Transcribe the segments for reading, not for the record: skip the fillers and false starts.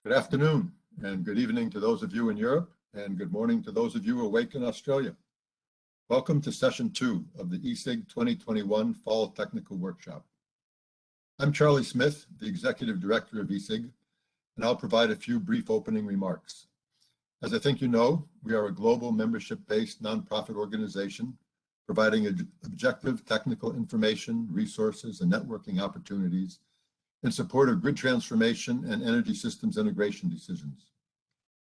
Good afternoon and good evening to those of you in Europe, and good morning to those of you awake in Australia. Welcome to session 2 of the ESIG 2021 Fall Technical Workshop. I'm Charlie Smith, the Executive Director of ESIG, and I'll provide a few brief opening remarks. As I think you know, we are a global membership-based nonprofit organization providing objective technical information, resources, and networking opportunities in support of grid transformation and energy systems integration decisions.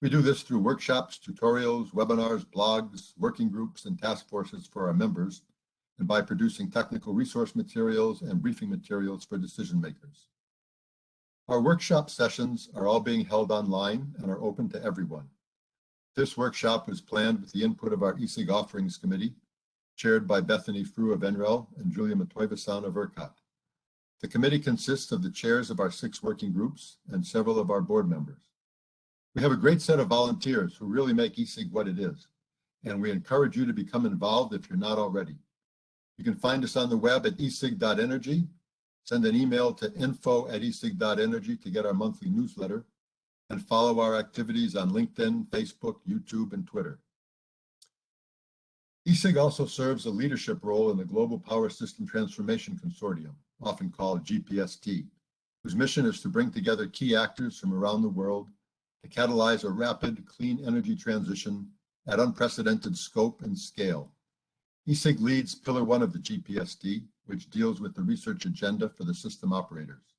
We do this through workshops, tutorials, webinars, blogs, working groups, and task forces for our members, and by producing technical resource materials and briefing materials for decision makers. Our workshop sessions are all being held online and are open to everyone. This workshop was planned with the input of our ESIG Offerings Committee, chaired by Bethany Frew of NREL and Julia Matoivasan of ERCOT. The committee consists of the chairs of our 6 working groups and several of our board members. We have a great set of volunteers who really make ESIG what it is, and we encourage you to become involved if you're not already. You can find us on the web at esig.energy, send an email to info@esig.energy to get our monthly newsletter, and follow our activities on LinkedIn, Facebook, YouTube, and Twitter. ESIG also serves a leadership role in the Global Power System Transformation Consortium, often called GPST, whose mission is to bring together key actors from around the world to catalyze a rapid, clean energy transition at unprecedented scope and scale. ESIG leads Pillar 1 of the GPST, which deals with the research agenda for the system operators.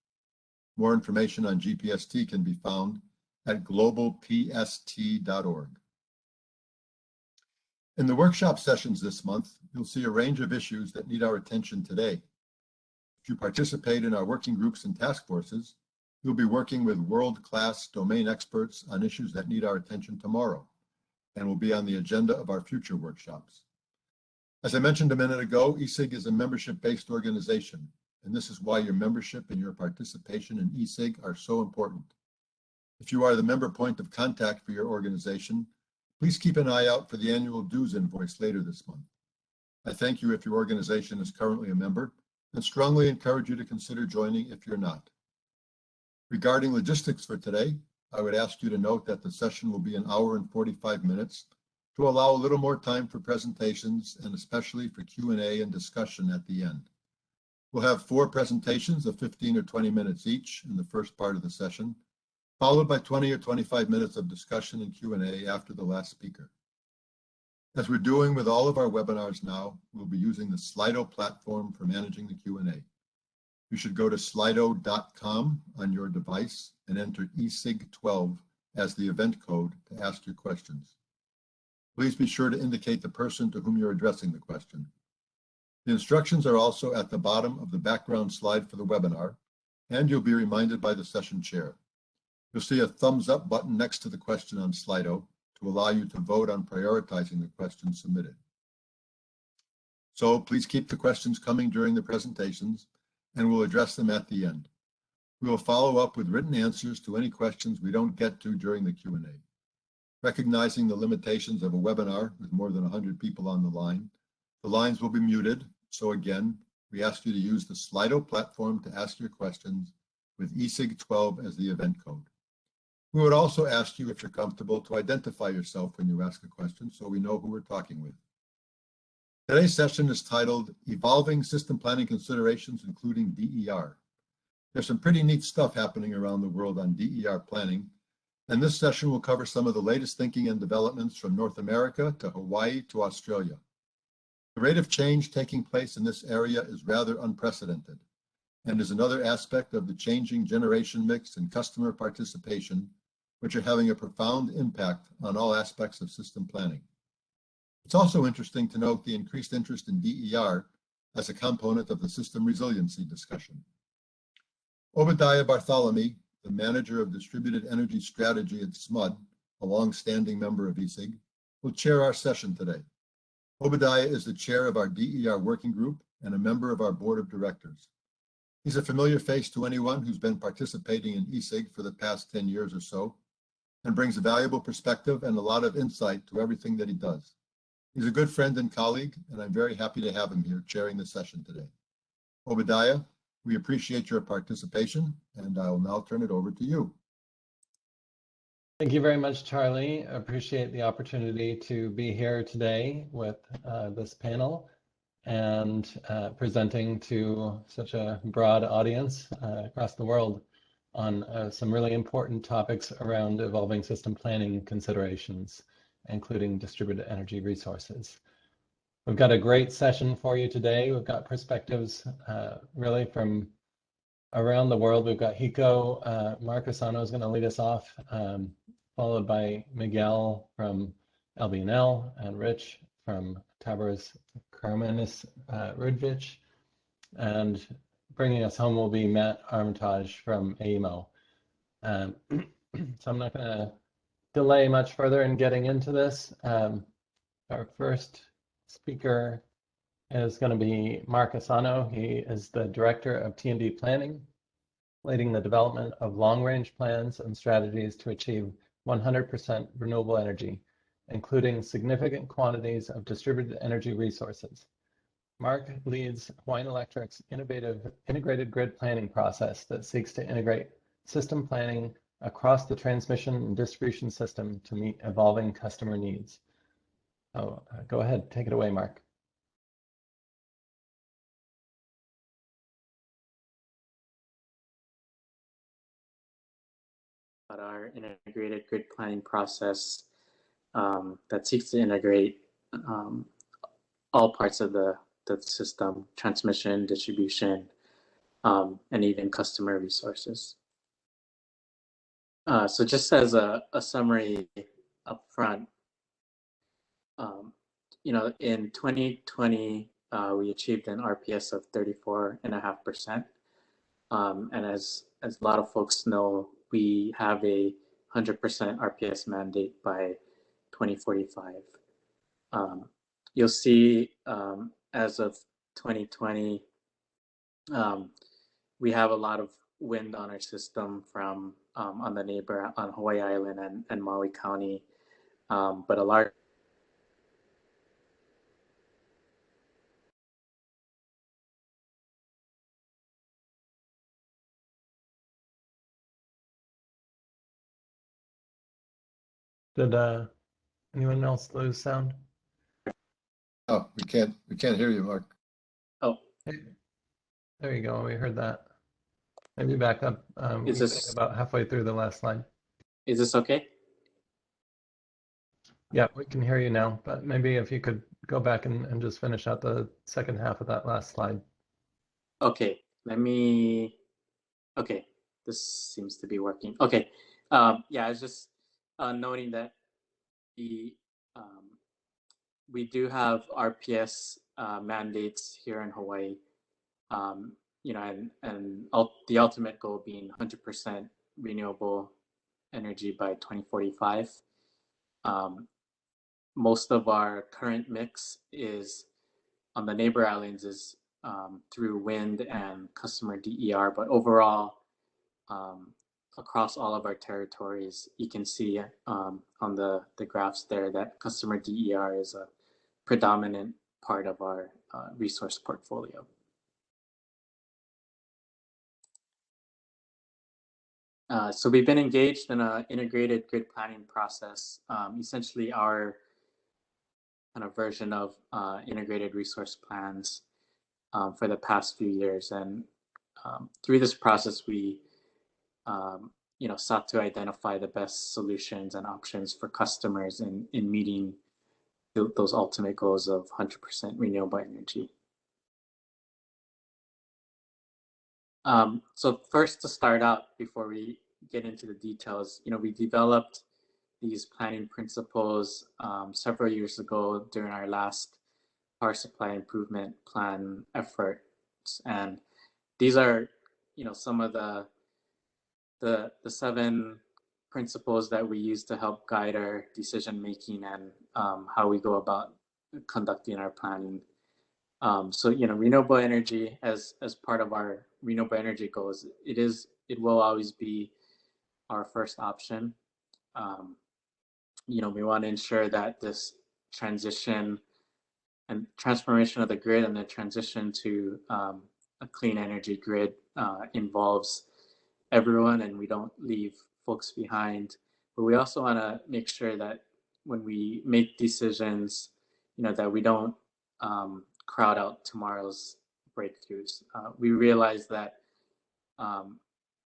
More information on GPST can be found at globalpst.org. In the workshop sessions this month, you'll see a range of issues that need our attention today. If you participate in our working groups and task forces, you'll be working with world-class domain experts on issues that need our attention tomorrow and will be on the agenda of our future workshops. As I mentioned a minute ago, ESIG is a membership-based organization, and this is why your membership and your participation in ESIG are so important. If you are the member point of contact for your organization, please keep an eye out for the annual dues invoice later this month. I thank you if your organization is currently a member, and strongly encourage you to consider joining if you're not. Regarding logistics for today, I would ask you to note that the session will be an hour and 45 minutes to allow a little more time for presentations and especially for Q&A and discussion at the end. We'll have 4 presentations of 15 or 20 minutes each in the first part of the session, followed by 20 or 25 minutes of discussion and Q&A after the last speaker. As we're doing with all of our webinars now, we'll be using the Slido platform for managing the Q&A. You should go to slido.com on your device and enter ESIG12 as the event code to ask your questions. Please be sure to indicate the person to whom you're addressing the question. The instructions are also at the bottom of the background slide for the webinar, and you'll be reminded by the session chair. You'll see a thumbs up button next to the question on Slido to allow you to vote on prioritizing the questions submitted. So please keep the questions coming during the presentations, and we'll address them at the end. We will follow up with written answers to any questions we don't get to during the Q&A. Recognizing the limitations of a webinar with more than 100 people on the lines will be muted. So again, we ask you to use the Slido platform to ask your questions with ESIG12 as the event code. We would also ask you, if you're comfortable, to identify yourself when you ask a question so we know who we're talking with. Today's session is titled Evolving System Planning Considerations, including DER. There's some pretty neat stuff happening around the world on DER planning, and this session will cover some of the latest thinking and developments from North America to Hawaii to Australia. The rate of change taking place in this area is rather unprecedented and is another aspect of the changing generation mix and customer participation, which are having a profound impact on all aspects of system planning. It's also interesting to note the increased interest in DER as a component of the system resiliency discussion. Obadiah Bartholomew, the manager of distributed energy strategy at SMUD, a long-standing member of ESIG, will chair our session today. Obadiah is the chair of our DER working group and a member of our board of directors. He's a familiar face to anyone who's been participating in ESIG for the past 10 years or so, and brings a valuable perspective and a lot of insight to everything that he does. He's a good friend and colleague, and I'm very happy to have him here chairing the session today. Obadiah, we appreciate your participation, and I'll now turn it over to you. Thank you very much, Charlie. I appreciate the opportunity to be here today with this panel and presenting to such a broad audience across the world on some really important topics around evolving system planning considerations, including distributed energy resources. We've got a great session for you today. We've got perspectives really from around the world. We've got Hiko Marchesano is going to lead us off, followed by Miguel from LBNL and Rich from Tabor's Karamenis Rudvich. And bringing us home will be Matt Armitage from AEMO. So I'm not going to delay much further in getting into this. Our first speaker is going to be Mark Asano. He is the Director of T&D Planning, leading the development of long-range plans and strategies to achieve 100% renewable energy, including significant quantities of distributed energy resources. Mark leads Hawaiian Electric's innovative integrated grid planning process that seeks to integrate system planning across the transmission and distribution system to meet evolving customer needs. So go ahead, take it away, Mark. Our integrated grid planning process that seeks to integrate all parts of the system, transmission, distribution, and even customer resources. So just as a summary up front, in 2020, we achieved an RPS of 34.5%. And as a lot of folks know, we have a 100% RPS mandate by 2045. You'll see as of 2020, we have a lot of wind on our system from on the neighbor on Hawaii Island and Maui County, but a large Did anyone else lose sound? Oh, we can't hear you, Mark. Oh, hey, there you go. We heard that. Maybe back up. Is this about halfway through the last slide? Is this okay? Yeah, we can hear you now, but maybe if you could go back and just finish out the second half of that last slide. Okay, okay, this seems to be working. Okay, yeah, I was just noting that we do have RPS mandates here in Hawaii, and the ultimate goal being 100% renewable energy by 2045. Most of our current mix is on the neighbor islands is through wind and customer DER, but overall, across all of our territories, you can see on the graphs there that customer DER is a predominant part of our resource portfolio. So we've been engaged in an integrated grid planning process, essentially our kind of version of integrated resource plans for the past few years. And through this process, we sought to identify the best solutions and options for customers in meeting those ultimate goals of 100% renewable energy. So first, to start out, before we get into the details, we developed these planning principles several years ago during our last power supply improvement plan efforts, and these are, some of the 7 principles that we use to help guide our decision making and how we go about conducting our planning. So renewable energy as part of our renewable energy goals, it will always be our first option. We want to ensure that this transition and transformation of the grid and the transition to a clean energy grid involves everyone, and we don't leave folks behind but we also want to make sure that when we make decisions, that we don't crowd out tomorrow's breakthroughs. We realize that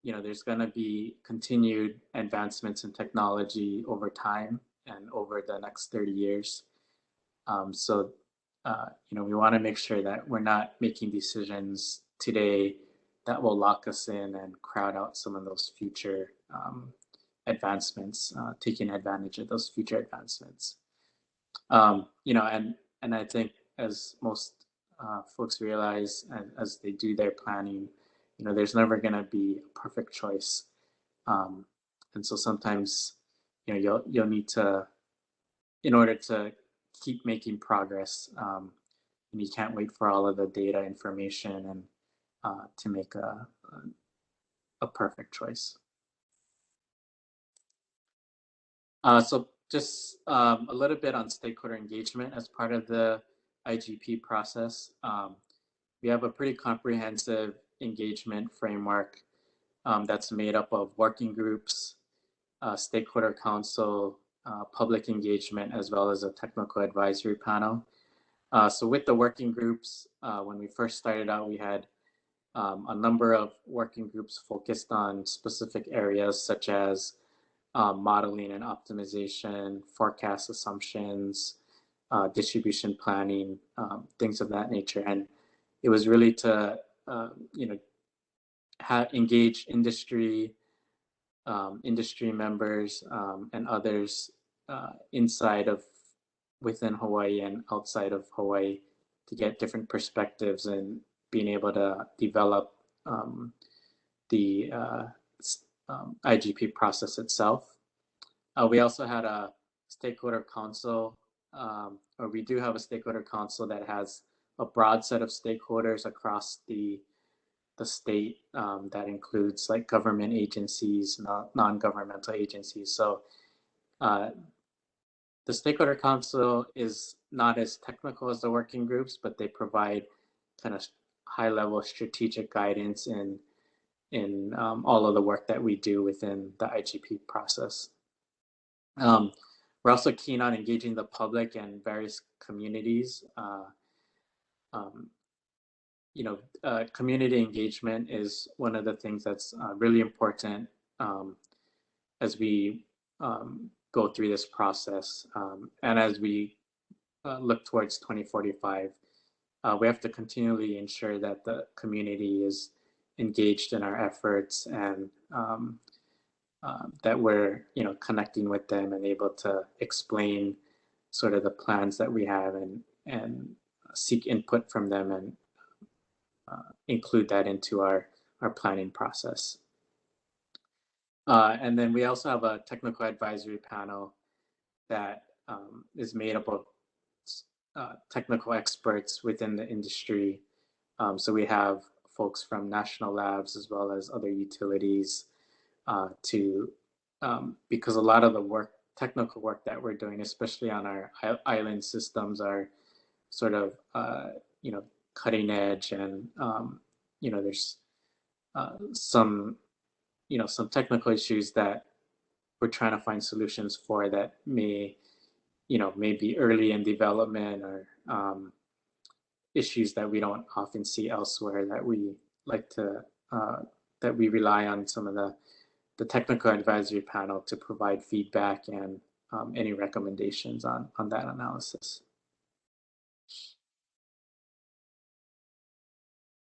there's going to be continued advancements in technology over time and over the next 30 years. So we want to make sure that we're not making decisions today that will lock us in and crowd out some of those future advancements, taking advantage of those future advancements. And I think as most folks realize, as they do their planning, there's never going to be a perfect choice. And so sometimes, you'll need to, in order to keep making progress, and you can't wait for all of the data information and to make a perfect choice. So just a little bit on stakeholder engagement as part of the IGP process. We have a pretty comprehensive engagement framework that's made up of working groups, stakeholder council, public engagement, as well as a technical advisory panel. So with the working groups, when we first started out, we had a number of working groups focused on specific areas such as modeling and optimization, forecast assumptions, distribution planning, things of that nature. And it was really to, engage industry members and others within Hawaii and outside of Hawaii to get different perspectives and being able to develop the IGP process itself. We also had a stakeholder council, or we do have a stakeholder council that has a broad set of stakeholders across the state that includes like government agencies, non-governmental agencies. So the stakeholder council is not as technical as the working groups, but they provide kind of high-level strategic guidance in all of the work that we do within the IGP process. We're also keen on engaging the public and various communities. Community engagement is one of the things that's really important as we go through this process. And as we look towards 2045, we have to continually ensure that the community is engaged in our efforts and that we're connecting with them and able to explain sort of the plans that we have and seek input from them and include that into our planning process. And then we also have a technical advisory panel that is made up of technical experts within the industry. So we have folks from national labs as well as other utilities because a lot of the technical work that we're doing, especially on our island systems, are sort of cutting edge, and there's some technical issues that we're trying to find solutions for that may be early in development, or issues that we don't often see elsewhere that we like to that we rely on some of the technical advisory panel to provide feedback and any recommendations on that analysis.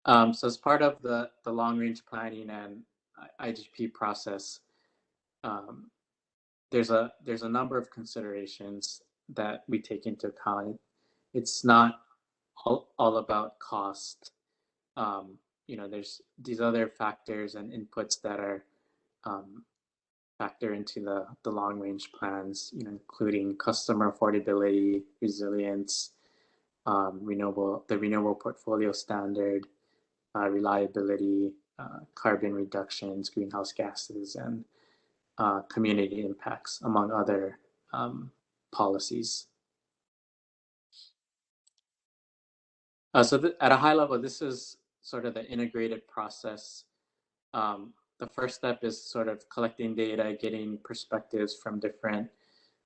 So as part of the long-range planning and IGP process, there's a number of considerations that we take into account. It's not all about cost. There's these other factors and inputs that are factor into the long-range plans, including customer affordability, resilience, the renewable portfolio standard, reliability, carbon reductions, greenhouse gases, and community impacts, among other policies. So at a high level, this is sort of the integrated process the first step is sort of collecting data, getting perspectives from different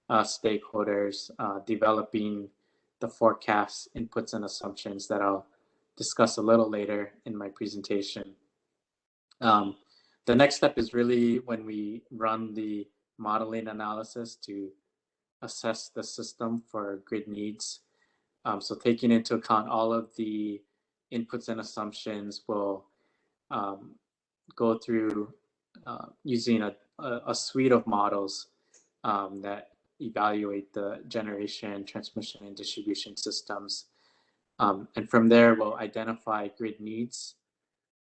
stakeholders, developing the forecasts, inputs, and assumptions that I'll discuss a little later in my presentation. The next step is really when we run the modeling analysis to assess the system for grid needs. So taking into account all of the inputs and assumptions, we'll go through using a suite of models that evaluate the generation, transmission, and distribution systems. And from there, we'll identify grid needs.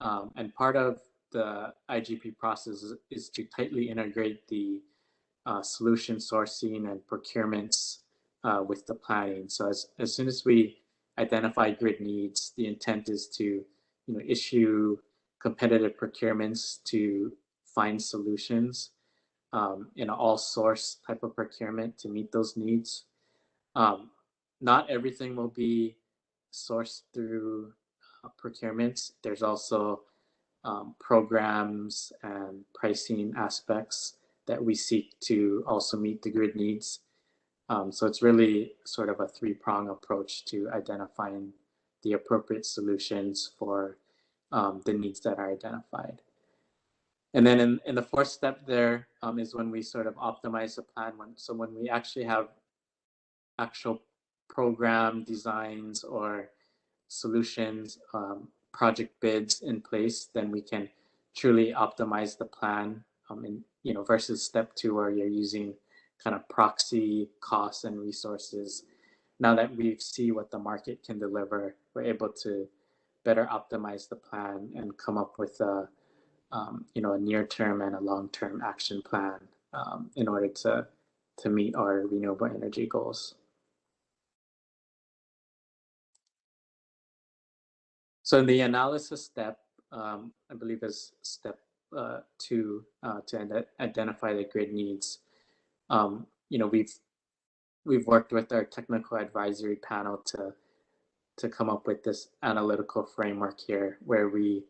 And part of the IGP process is to tightly integrate the solution sourcing and procurements with the planning. So as soon as we identify grid needs, the intent is to issue competitive procurements to find solutions in an all source type of procurement to meet those needs. Not everything will be sourced through procurements. There's also programs and pricing aspects that we seek to also meet the grid needs. So it's really sort of a three-prong approach to identifying the appropriate solutions for the needs that are identified. And then in the fourth step there is when we sort of optimize the plan. So when we actually have actual program designs or solutions, project bids in place, then we can truly optimize the plan versus step two where you're using kind of proxy costs and resources. Now that we see what the market can deliver, we're able to better optimize the plan and come up with a near-term and a long-term action plan in order to meet our renewable energy goals. So in the analysis step, I believe is step 2 to identify the grid needs. We've worked with our technical advisory panel to come up with this analytical framework here, where we,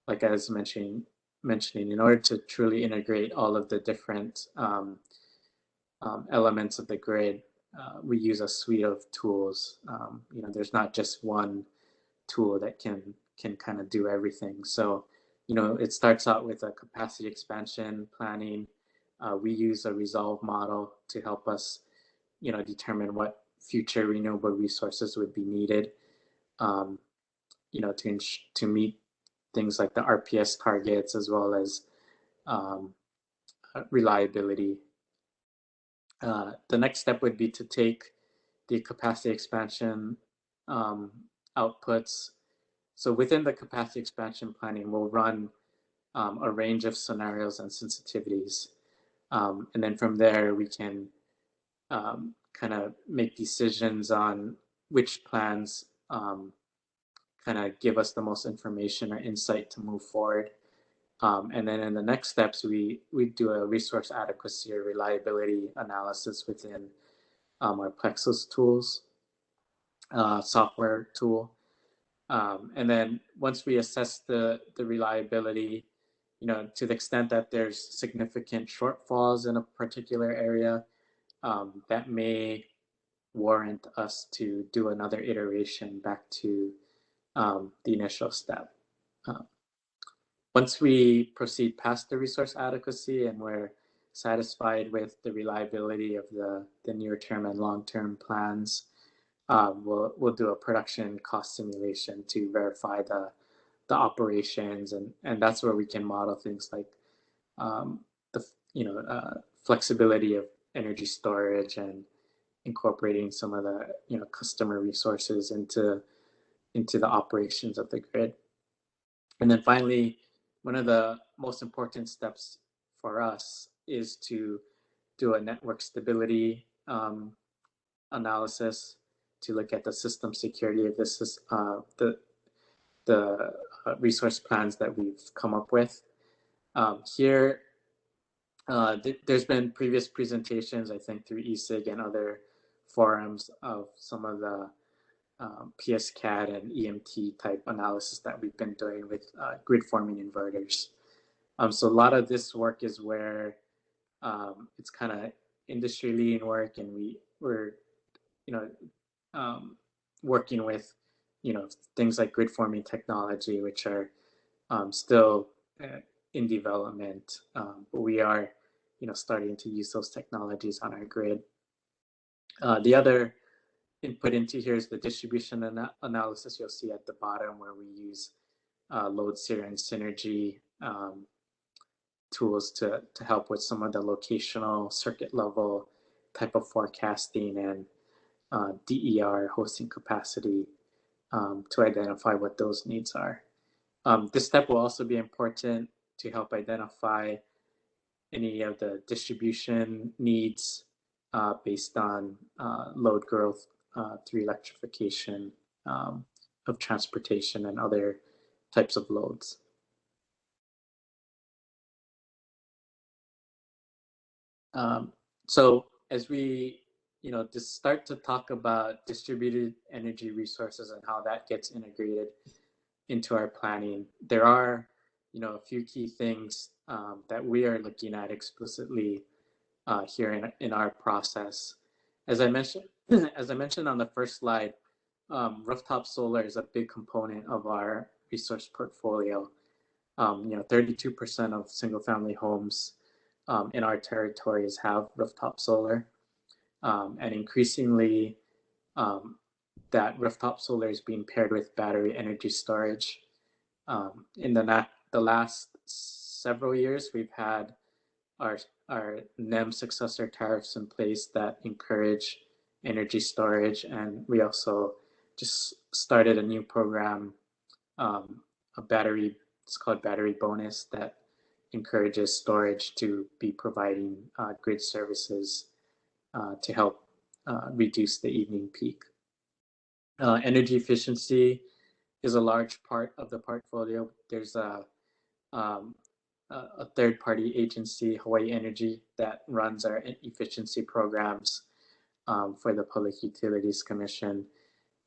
like I was mentioning, in order to truly integrate all of the different elements of the grid, we use a suite of tools. There's not just one tool that can kind of do everything. So, it starts out with a capacity expansion planning. We use a resolve model to help us, determine what future renewable resources would be needed, to meet things like the RPS targets as well as reliability. The next step would be to take the capacity expansion outputs. So within the capacity expansion planning, we'll run a range of scenarios and sensitivities. And then from there, we can kind of make decisions on which plans kind of give us the most information or insight to move forward. And then in the next steps, we do a resource adequacy or reliability analysis within our Plexus tools, software tool. And then once we assess the reliability, to the extent that there's significant shortfalls in a particular area, that may warrant us to do another iteration back to the initial step. Once we proceed past the resource adequacy and we're satisfied with the reliability of the near-term and long-term plans, we'll do a production cost simulation to verify the operations, and that's where we can model things like flexibility of energy storage and incorporating some of the customer resources into the operations of the grid. And then finally, one of the most important steps for us is to do a network stability analysis to look at the system security of this, the resource plans that we've come up with. Here, there's been previous presentations, I think, through ESIG and other forums of some of the PSCAD and EMT type analysis that we've been doing with grid forming inverters. So a lot of this work is where it's kind of industry leading work, and we're you know working with things like grid forming technology, which are still in development, but we are starting to use those technologies on our grid. The other input into here is the distribution analysis you'll see at the bottom, where we use LoadSEER and Synergy tools to help with some of the locational circuit level type of forecasting and DER hosting capacity to identify what those needs are. This step will also be important to help identify any of the distribution needs based on load growth through electrification of transportation and other types of loads. So as we just start to talk about distributed energy resources and how that gets integrated into our planning, there are a few key things that we are looking at explicitly here in our process. As I mentioned on the first slide, rooftop solar is a big component of our resource portfolio. 32% of single-family homes in our territories have rooftop solar, and increasingly that rooftop solar is being paired with battery energy storage. In the last several years, we've had our NEM successor tariffs in place that encourage energy storage, and we also just started a new program, it's called Battery Bonus, that encourages storage to be providing grid services to help reduce the evening peak. Energy efficiency is a large part of the portfolio. There's a third-party agency, Hawaii Energy, that runs our efficiency programs for the Public Utilities Commission.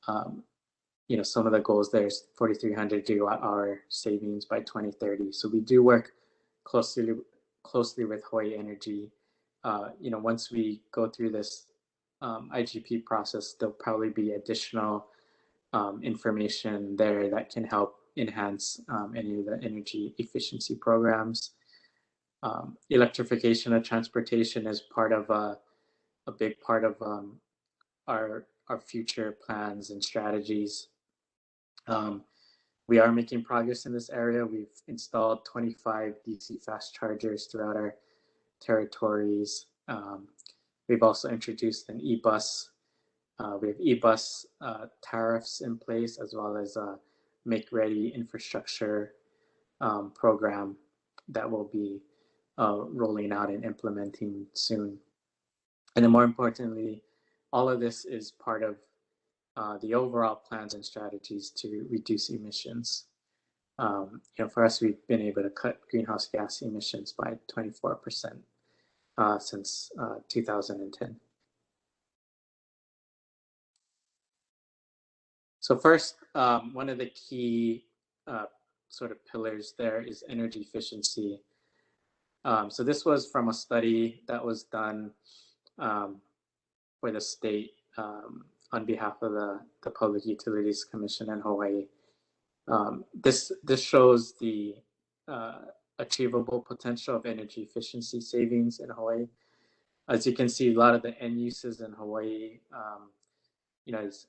Some of the goals there is 4,300 gigawatt-hour savings by 2030. So we do work closely with Hawaii Energy. Once we go through this IGP process, there'll probably be additional information there that can help enhance any of the energy efficiency programs. Electrification of transportation is part of a big part of our future plans and strategies. We are making progress in this area. We've installed 25 DC fast chargers throughout our territories. We've also introduced an e-bus. We have e-bus tariffs in place, as well as a make-ready infrastructure program that will be rolling out and implementing soon. And then more importantly, all of this is part of the overall plans and strategies to reduce emissions. For us, we've been able to cut greenhouse gas emissions by 24% since 2010. So first, one of the key sort of pillars there is energy efficiency. So this was from a study that was done for the state on behalf of the Public Utilities Commission in Hawaii. This shows the achievable potential of energy efficiency savings in Hawaii. As you can see, a lot of the end uses in Hawaii, is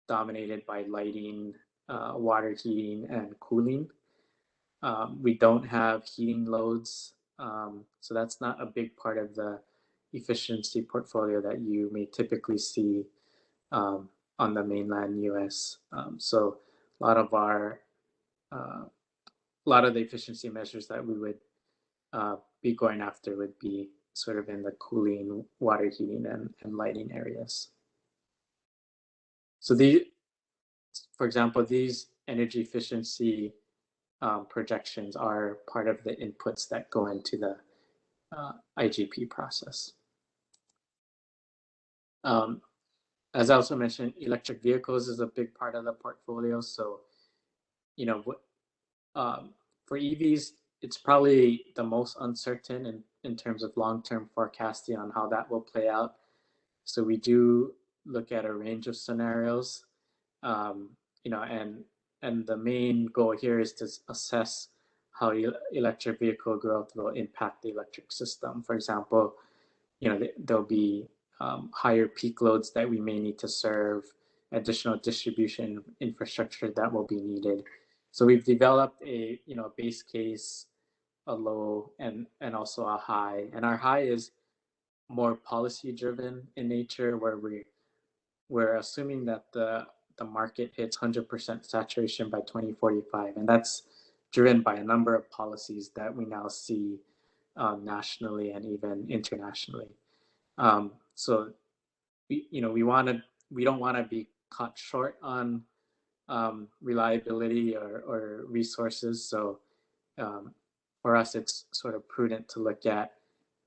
dominated by lighting, water heating, and cooling. We don't have heating loads, so that's not a big part of the efficiency portfolio that you may typically see on the mainland U.S. So a lot of the efficiency measures that we would be going after would be sort of in the cooling, water heating, and lighting areas. So for example, these energy efficiency projections are part of the inputs that go into the IGP process. As I also mentioned, electric vehicles is a big part of the portfolio. So, for EVs, it's probably the most uncertain in terms of long-term forecasting on how that will play out. So we do look at a range of scenarios, you know, and the main goal here is to assess how electric vehicle growth will impact the electric system. For example, you know, there'll be higher peak loads that we may need to serve, additional distribution infrastructure that will be needed. So we've developed a, you know, base case, a low, and also a high. And our high is more policy driven in nature, where we're assuming that the market hits 100% saturation by 2045, and that's driven by a number of policies that we now see nationally and even internationally. So we don't want to be caught short on reliability or resources. So for us, it's sort of prudent to look at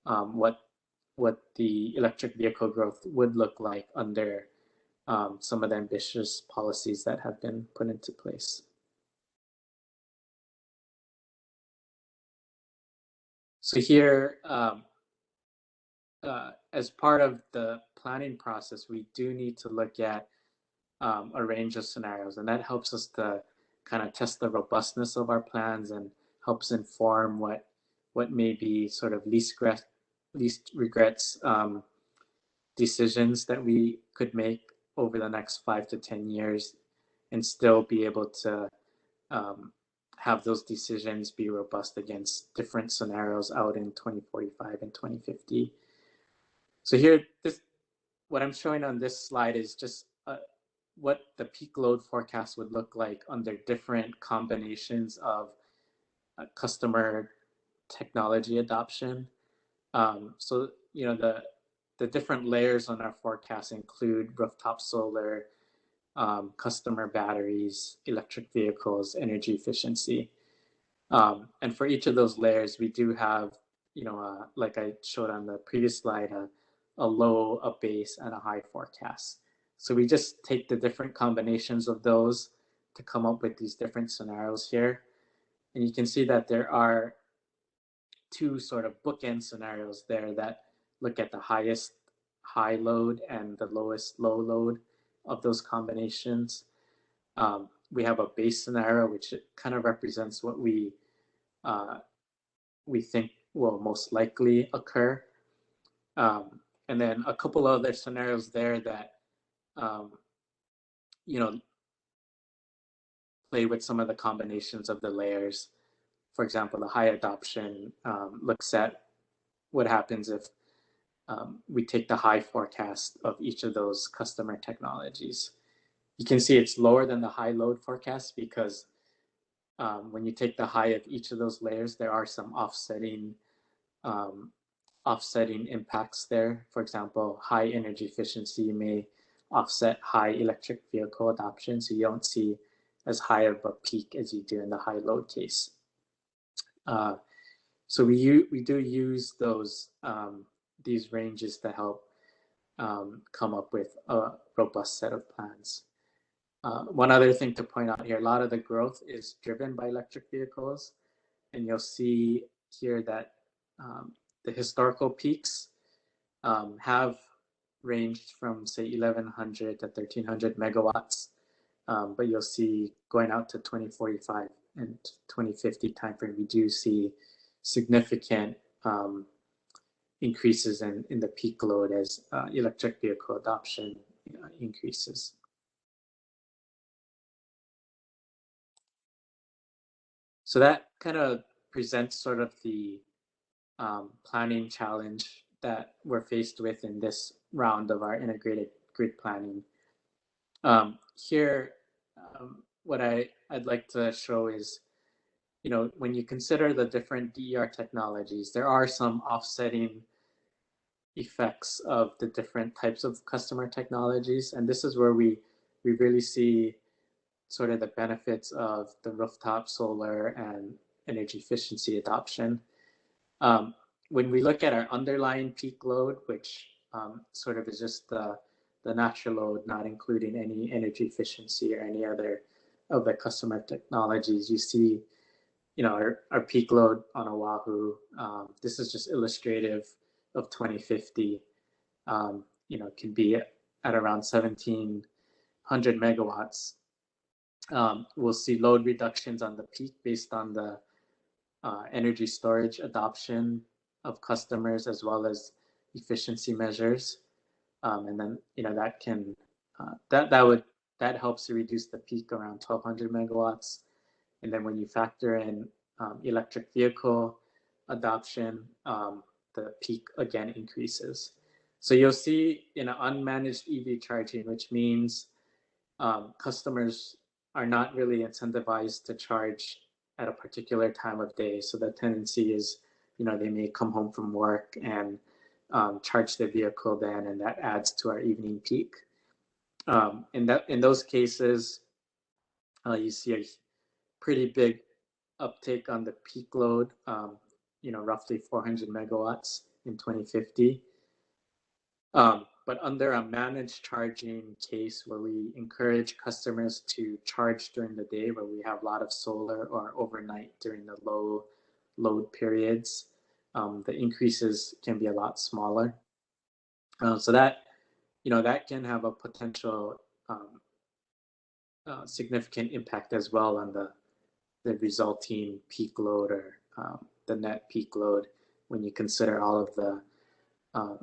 what the electric vehicle growth would look like under some of the ambitious policies that have been put into place. So here, as part of the planning process, we do need to look at a range of scenarios, and that helps us to kind of test the robustness of our plans and helps inform what may be sort of least regrets decisions that we could make over the next 5 to 10 years and still be able to have those decisions be robust against different scenarios out in 2045 and 2050. So here, what I'm showing on this slide is just what the peak load forecast would look like under different combinations of customer technology adoption. So, you know, the different layers on our forecast include rooftop solar, customer batteries, electric vehicles, energy efficiency. And for each of those layers, we do have, you know, like I showed on the previous slide, a low, a base, and a high forecast. So we just take the different combinations of those to come up with these different scenarios here. And you can see that there are two sort of bookend scenarios there that look at the highest high load and the lowest low load of those combinations. We have a base scenario, which kind of represents what we think will most likely occur. And then a couple other scenarios there that, you know, play with some of the combinations of the layers. For example, the high adoption looks at what happens if we take the high forecast of each of those customer technologies. You can see it's lower than the high load forecast because when you take the high of each of those layers, there are some offsetting impacts there. For example, high energy efficiency may offset high electric vehicle adoption, so you don't see as high of a peak as you do in the high load case. So we do use those these ranges to help come up with a robust set of plans. One other thing to point out here, a lot of the growth is driven by electric vehicles, and you'll see here that the historical peaks have ranged from, say, 1,100 to 1,300 megawatts, but you'll see going out to 2045 and 2050 timeframe, we do see significant increases in the peak load as electric vehicle adoption increases. So that kind of presents sort of the planning challenge that we're faced with in this round of our integrated grid planning. Here, what I'd like to show is, you know, when you consider the different DER technologies, there are some offsetting effects of the different types of customer technologies. And this is where we really see sort of the benefits of the rooftop solar and energy efficiency adoption. When we look at our underlying peak load, which sort of is just the natural load, not including any energy efficiency or any other of the customer technologies, you see our peak load on Oahu. This is just illustrative of 2050. Can be at around 1,700 megawatts. We'll see load reductions on the peak based on the energy storage adoption of customers as well as efficiency measures, and then that helps to reduce the peak around 1,200 megawatts. And then when you factor in electric vehicle adoption, the peak again increases. So you'll see in an unmanaged EV charging, which means customers are not really incentivized to charge at a particular time of day. So the tendency is, they may come home from work and charge their vehicle then, and that adds to our evening peak. In those cases, you see a pretty big uptake on the peak load, roughly 400 megawatts in 2050. But under a managed charging case where we encourage customers to charge during the day, where we have a lot of solar, or overnight during the low load periods, the increases can be a lot smaller. So that can have a potential significant impact as well on the resulting peak load, or the net peak load, when you consider all of the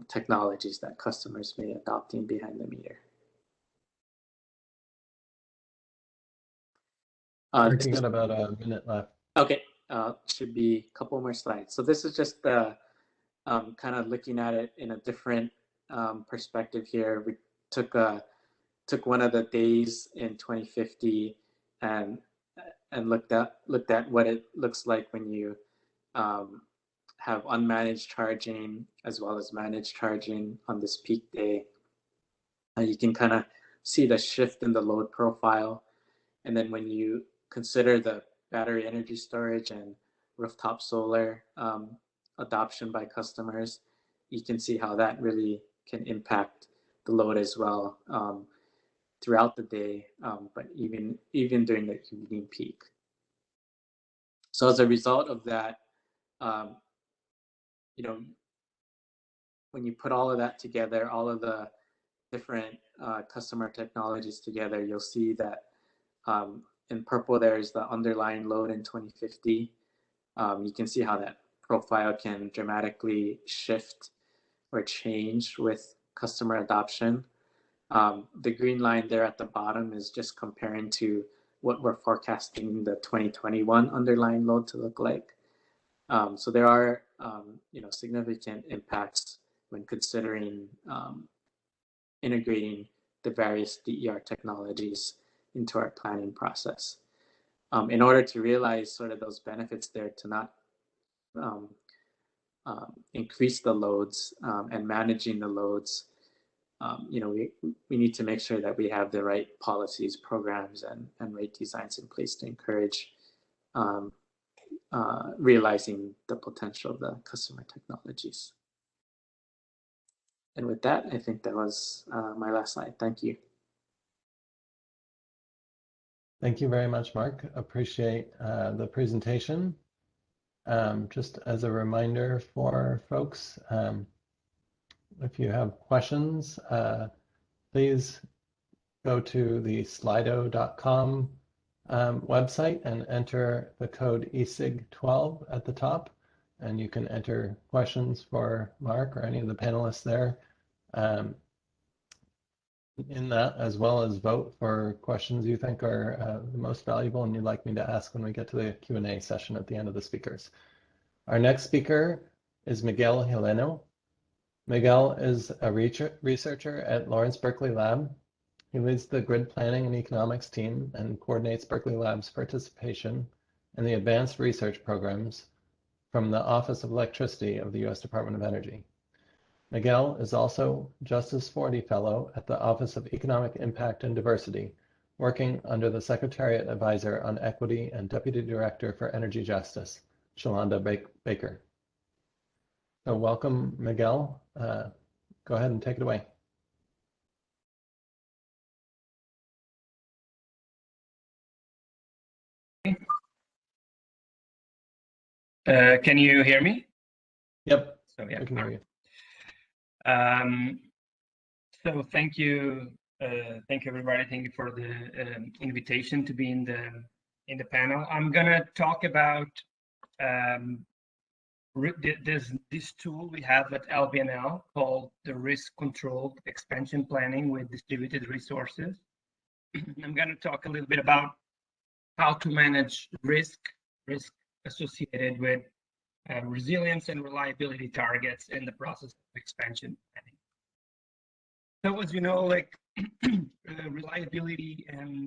technologies that customers may adopt in behind the meter. We got about a minute left. Okay, should be a couple more slides. So this is just kind of looking at it in a different perspective here. We took one of the days in 2050 and looked at what it looks like when you have unmanaged charging as well as managed charging on this peak day. You can kind of see the shift in the load profile. And then when you consider the battery energy storage and rooftop solar adoption by customers, you can see how that really can impact the load as well throughout the day, but even during the evening peak. So as a result of that, when you put all of that together, all of the different customer technologies together, you'll see that in purple there's the underlying load in 2050. You can see how that profile can dramatically shift or change with customer adoption. The green line there at the bottom is just comparing to what we're forecasting the 2021 underlying load to look like. So there are significant impacts when considering integrating the various DER technologies into our planning process. In order to realize sort of those benefits there, to not increase the loads and managing the loads, we need to make sure that we have the right policies, programs, and rate designs in place to encourage realizing the potential of the customer technologies. And with that, I think that was my last slide. Thank you. Thank you very much, Mark. Appreciate the presentation. Just as a reminder for folks, if you have questions, please go to the slido.com website and enter the code ESIG12 at the top, and you can enter questions for Mark or any of the panelists there in that, as well as vote for questions you think are the most valuable and you'd like me to ask when we get to the Q&A session at the end of the speakers. Our next speaker is Miguel Heleno. Miguel is a researcher at Lawrence Berkeley Lab. He leads the grid planning and economics team and coordinates Berkeley Lab's participation in the advanced research programs from the Office of Electricity of the U.S. Department of Energy. Miguel is also Justice Forty Fellow at the Office of Economic Impact and Diversity, working under the Secretariat Advisor on Equity and Deputy Director for Energy Justice, Shalonda Baker. So welcome, Miguel. Go ahead and take it away. Can you hear me? Yep, So yeah. I can hear you. So thank you everybody. Thank you for the invitation to be in the panel. I'm gonna talk about this tool we have at LBNL called the Risk Controlled Expansion Planning with Distributed Resources. I'm gonna talk a little bit about how to manage risk associated with resilience and reliability targets in the process of expansion planning. So as you know, like reliability and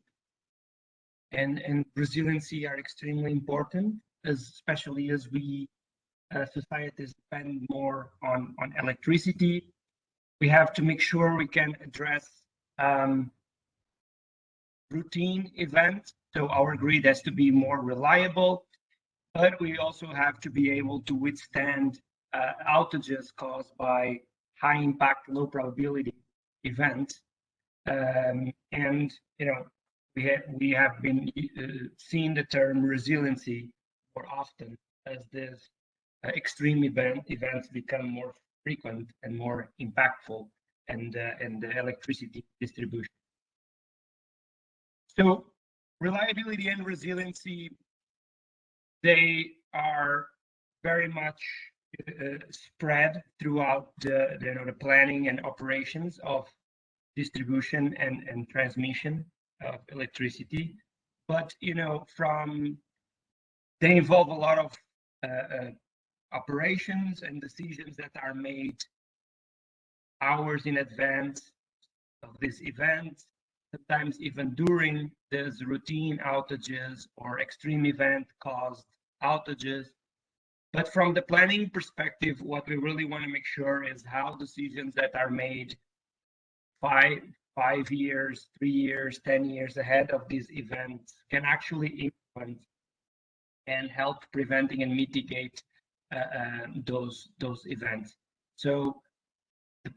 resiliency are extremely important, especially as we societies depend more on electricity. We have to make sure we can address routine events. So our grid has to be more reliable, but we also have to be able to withstand outages caused by high impact, low probability events. And you know, we have been seeing the term resiliency more often as this extreme events become more frequent and more impactful, and the electricity distribution. So reliability and resiliency, they are very much spread throughout the planning and operations of distribution and transmission of electricity. But they involve a lot of operations and decisions that are made hours in advance of this event, sometimes even during these routine outages or extreme event caused outages. But from the planning perspective, what we really want to make sure is how decisions that are made 5 years, 3 years, 10 years ahead of these events can actually influence and help preventing and mitigate those events. So from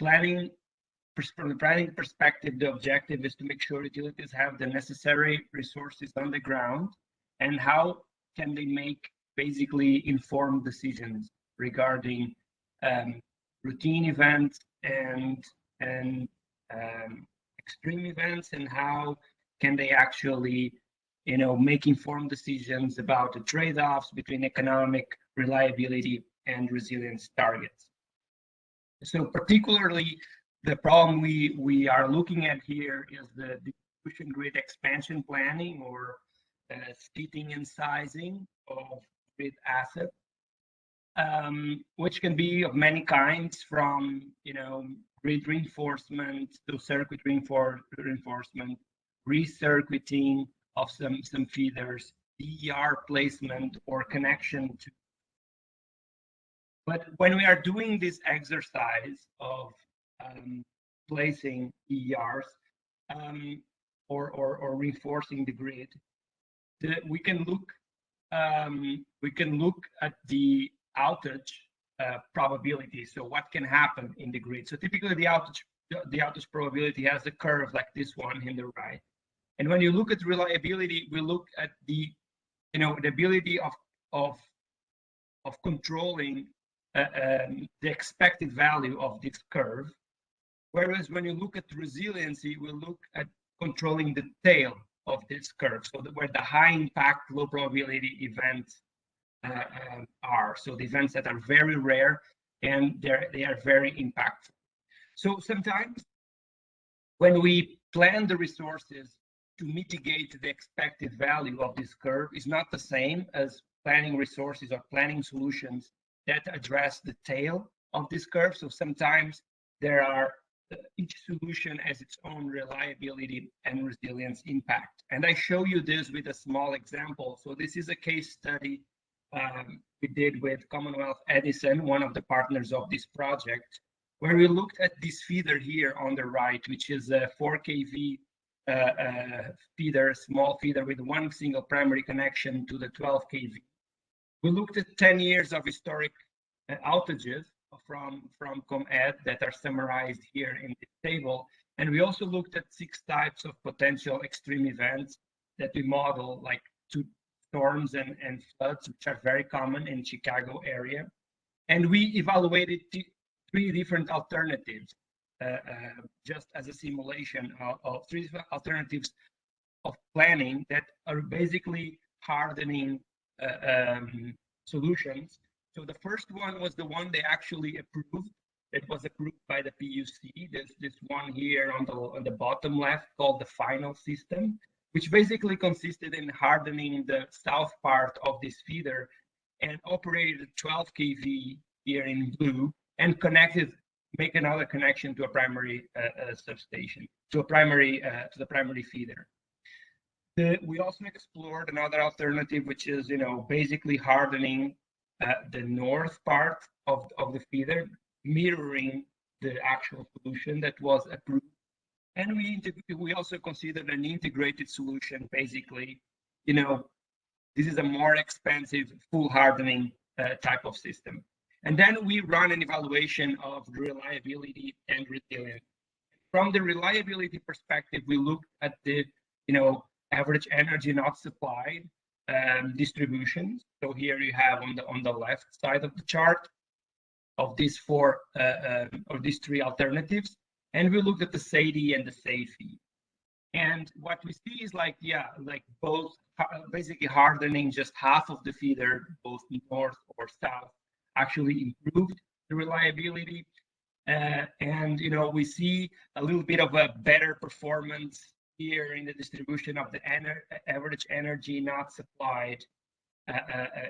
the planning perspective, the objective is to make sure utilities have the necessary resources on the ground, and how can they make basically informed decisions regarding routine events and extreme events, and how can they actually make informed decisions about the trade-offs between economic reliability and resilience targets. So particularly the problem we are looking at here is the distribution grid expansion planning, or splitting and sizing of grid assets, which can be of many kinds, from grid reinforcement to circuit reinforcement, recircuiting of some feeders, DER placement, or connection to. But when we are doing this exercise of placing DERs or reinforcing the grid, we can look at the outage probability. So what can happen in the grid? So typically the outage probability has a curve like this one in the right. And when you look at reliability, we look at the ability of controlling the expected value of this curve. Whereas when you look at resiliency, we look at controlling the tail of this curve, so where the high impact, low probability events are. So the events that are very rare and they are very impactful. So sometimes when we plan the resources to mitigate the expected value of this curve, is not the same as planning resources or planning solutions that address the tail of this curve. So sometimes each solution has its own reliability and resilience impact. And I show you this with a small example. So this is a case study we did with Commonwealth Edison, one of the partners of this project, where we looked at this feeder here on the right, which is a 4 kV feeder, small feeder with one single primary connection to the 12 kV. We looked at 10 years of historic outages from ComEd that are summarized here in this table. And we also looked at 6 types of potential extreme events that we model, like storms and floods, which are very common in Chicago area. And we evaluated three different alternatives, just as a simulation of three different alternatives of planning that are basically hardening solutions. So the first one was the one they actually approved. It was approved by the PUC. There's this one here on the bottom left called the final system, which basically consisted in hardening the south part of this feeder and operated at 12 kV here in blue and make another connection to a primary substation, to the primary feeder. We also explored another alternative, which is, basically hardening the north part of the feeder, mirroring the actual solution that was approved. And we also considered an integrated solution. Basically, this is a more expensive full hardening type of system. And then we run an evaluation of reliability and resilience. From the reliability perspective, we looked at the, average energy not supplied distributions. So here you have on the left side of the chart of these three alternatives, and we looked at the SAIDI and the SAIFI. And what we see is both basically hardening just half of the feeder, both north or south, actually improved the reliability. And we see a little bit of a better performance here in the distribution of the average energy not supplied.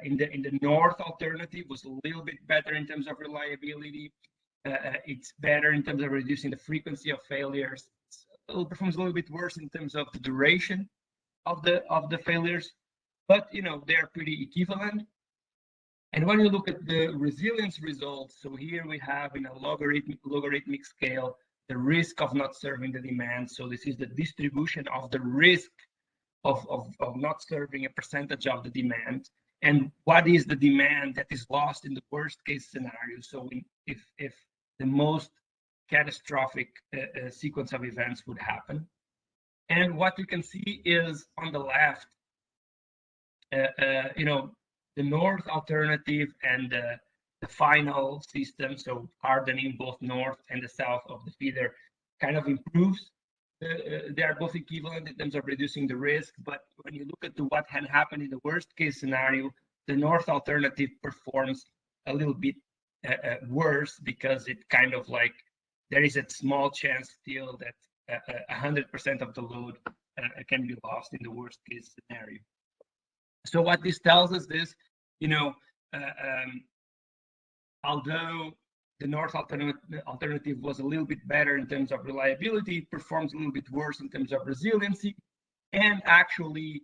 In the north alternative was a little bit better in terms of reliability. It's better in terms of reducing the frequency of failures. It performs a little bit worse in terms of the duration of the failures, but they're pretty equivalent. And when you look at the resilience results, so here we have in a logarithmic scale the risk of not serving the demand. So this is the distribution of the risk of not serving a percentage of the demand, and what is the demand that is lost in the worst case scenario. So if the most catastrophic sequence of events would happen. And what we can see is on the left, the north alternative and the final system, so hardening both north and the south of the feeder, kind of improves. They are both equivalent in terms of reducing the risk, but when you look at what had happened in the worst case scenario, the north alternative performs a little bit worse, because it kind of there is a small chance still that 100% of the load can be lost in the worst case scenario. So what this tells us is, although the north alternative was a little bit better in terms of reliability, it performs a little bit worse in terms of resiliency. And actually,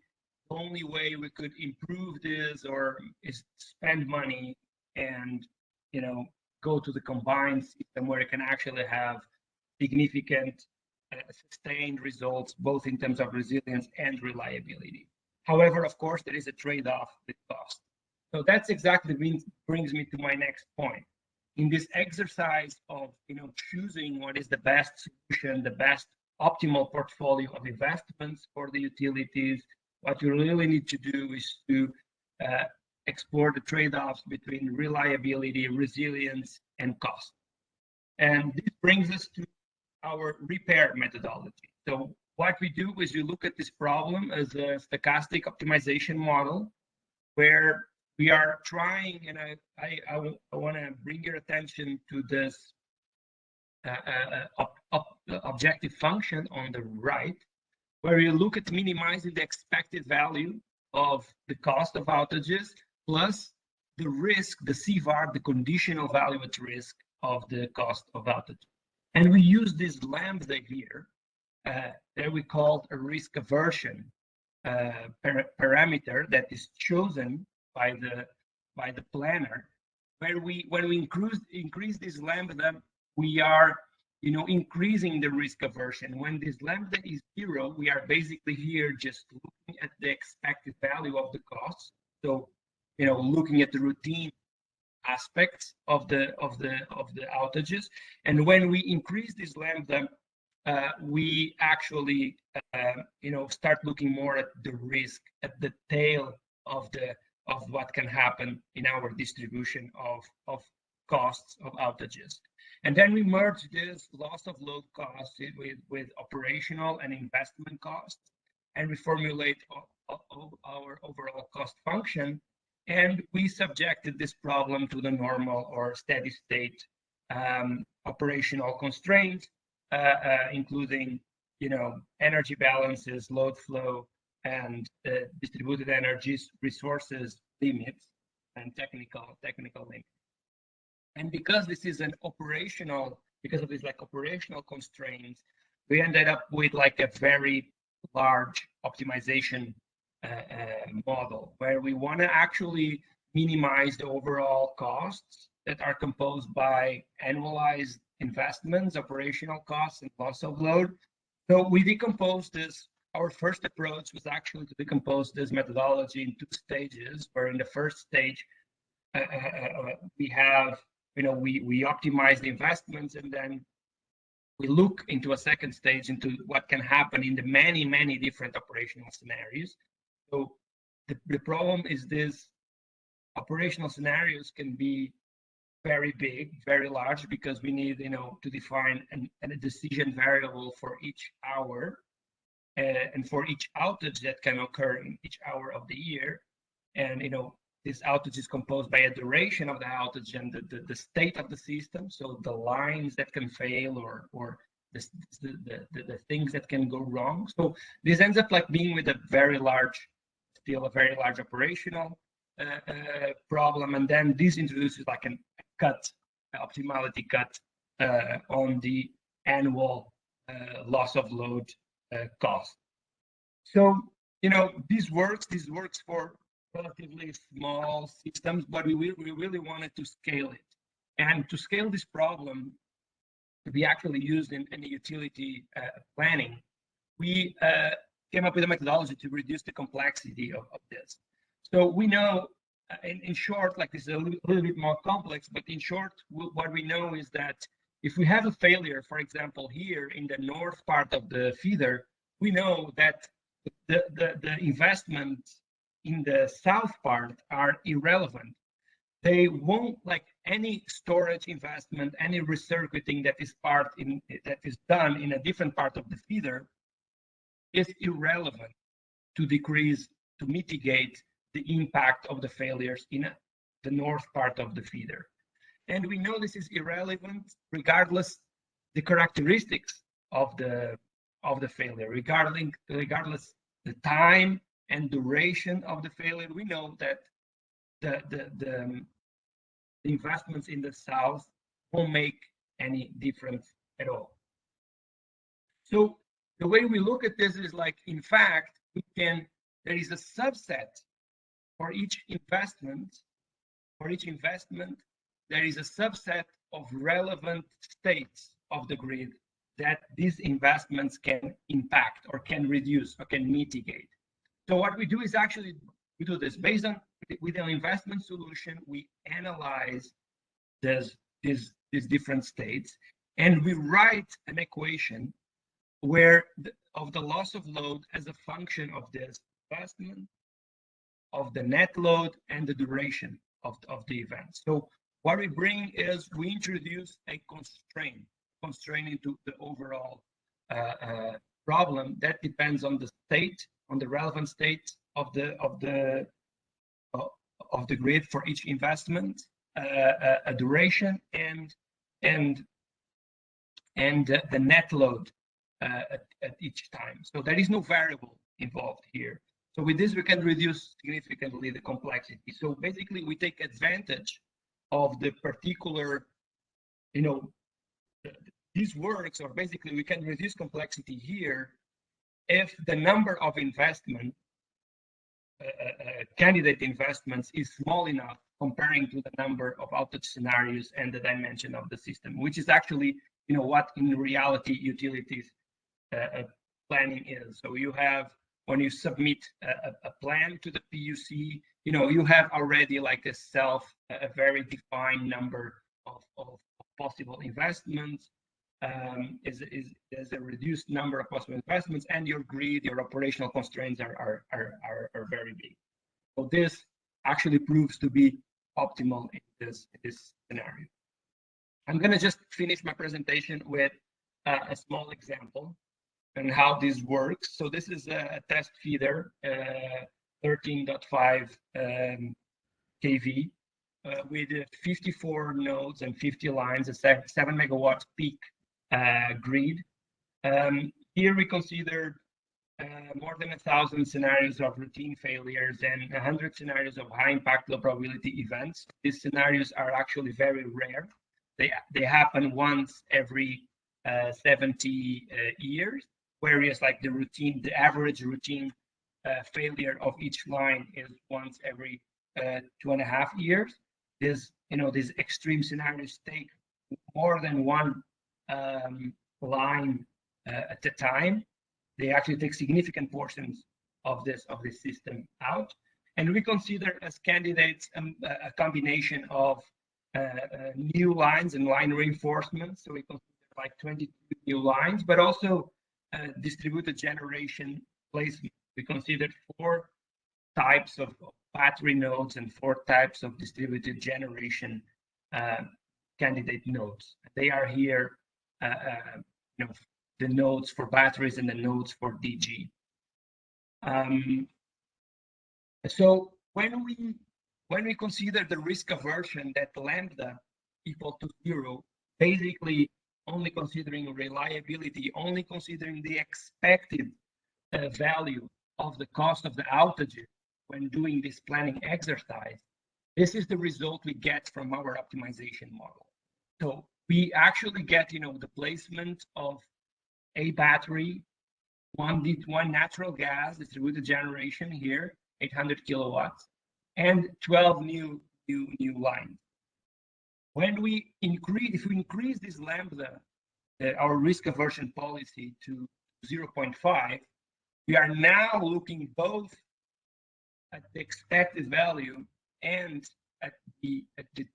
the only way we could improve this is spend money and go to the combined system where it can actually have significant sustained results, both in terms of resilience and reliability. However, of course, there is a trade-off with cost. So that's exactly brings me to my next point. In this exercise of choosing what is the best solution, the best optimal portfolio of investments for the utilities, what you really need to do is to explore the trade-offs between reliability, resilience, and cost. And this brings us to our repair methodology. So what we do is we look at this problem as a stochastic optimization model, where we are trying, and I want to bring your attention to this objective function on the right, where you look at minimizing the expected value of the cost of outages plus the risk, the CVAR, the conditional value at risk of the cost of outage. And we use this lambda here that we call a risk aversion parameter that is chosen by the planner, where when we increase this lambda, we are increasing the risk aversion. When this lambda is 0, we are basically here just looking at the expected value of the cost. So looking at the routine aspects of the outages. And when we increase this lambda, we actually start looking more at the risk, at the tail of what can happen in our distribution of costs of outages. And then we merge this loss of load costs with operational and investment costs, and we formulate our overall cost function. And we subjected this problem to the normal or steady state operational constraints, including, energy balances, load flow, and distributed energy resources limits and technical limits. And because this is because of these operational constraints, we ended up with a very large optimization model where we want to actually minimize the overall costs that are composed by annualized investments, operational costs, and loss of load. So we decomposed this. Our first approach was actually to decompose this methodology in 2 stages, where in the first stage, we have, we optimize the investments, and then we look into a second stage into what can happen in the many, many different operational scenarios. So the problem is this: operational scenarios can be very big, very large, because we need, to define a decision variable for each hour and for each outage that can occur in each hour of the year. And, this outage is composed by a duration of the outage and the state of the system. So the lines that can fail or the things that can go wrong. So this ends up being with a very large operational problem. And then this introduces a optimality cut on the annual loss of load cost. So, this works for relatively small systems, but we really wanted to scale it. And to scale this problem to be actually used in any utility planning, we came up with a methodology to reduce the complexity of this. So we know, in short, this is a little bit more complex, but in short, what we know is that if we have a failure, for example, here in the north part of the feeder, we know that the investments in the south part are irrelevant. They won't, any storage investment, any recircuiting that is done in a different part of the feeder is irrelevant to mitigate the impact of the failures in the north part of the feeder. And we know this is irrelevant regardless the characteristics of the failure, regardless the time and duration of the failure. We know that the investments in the south won't make any difference at all. So the way we look at this is in fact, there is a subset for each investment. For each investment, there is a subset of relevant states of the grid that these investments can impact or can reduce or can mitigate. So what we do is actually, we do this based on, with an investment solution, we analyze these different states, and we write an equation where of the loss of load as a function of this investment, of the net load, and the duration of the event. So what we bring is we introduce a constraint into the overall problem that depends on the state, on the relevant state of the grid for each investment, a duration, and the net load at each time. So there is no variable involved here. So with this, we can reduce significantly the complexity. So basically, we take advantage of the particular, these works, or basically we can reduce complexity here if the number of candidate investments is small enough comparing to the number of outage scenarios and the dimension of the system, which is actually, what in reality utilities planning is. So you have, when you submit a plan to the PUC, you have already a very defined number of possible investments. There's a reduced number of possible investments, and your grid, your operational constraints are very big. So this actually proves to be optimal in this scenario. I'm going to just finish my presentation with a small example and how this works. So this is a test feeder, 13.5 kV with 54 nodes and 50 lines, a 7 megawatts peak grid. Here we considered more than 1,000 scenarios of routine failures and 100 scenarios of high impact low probability events. These scenarios are actually very rare. They happen once every 70 years, whereas like the average routine failure of each line is once every 2.5 years. These extreme scenarios take more than one line at a time. They actually take significant portions of this system out, and we consider as candidates a combination of new lines and line reinforcements. So we consider like 22 new lines, but also distributed generation placement. We considered 4 types of battery nodes and 4 types of distributed generation candidate nodes. They are here, the nodes for batteries and the nodes for DG. So when we consider the risk aversion that lambda equal to 0, basically only considering reliability, only considering the expected value of the cost of the outages when doing this planning exercise, this is the result we get from our optimization model. So we actually get, the placement of a battery, one natural gas distributed generation here, 800 kilowatts, and 12 new lines. When if we increase this lambda, our risk aversion policy to 0.5, we are now looking both at the expected value and at the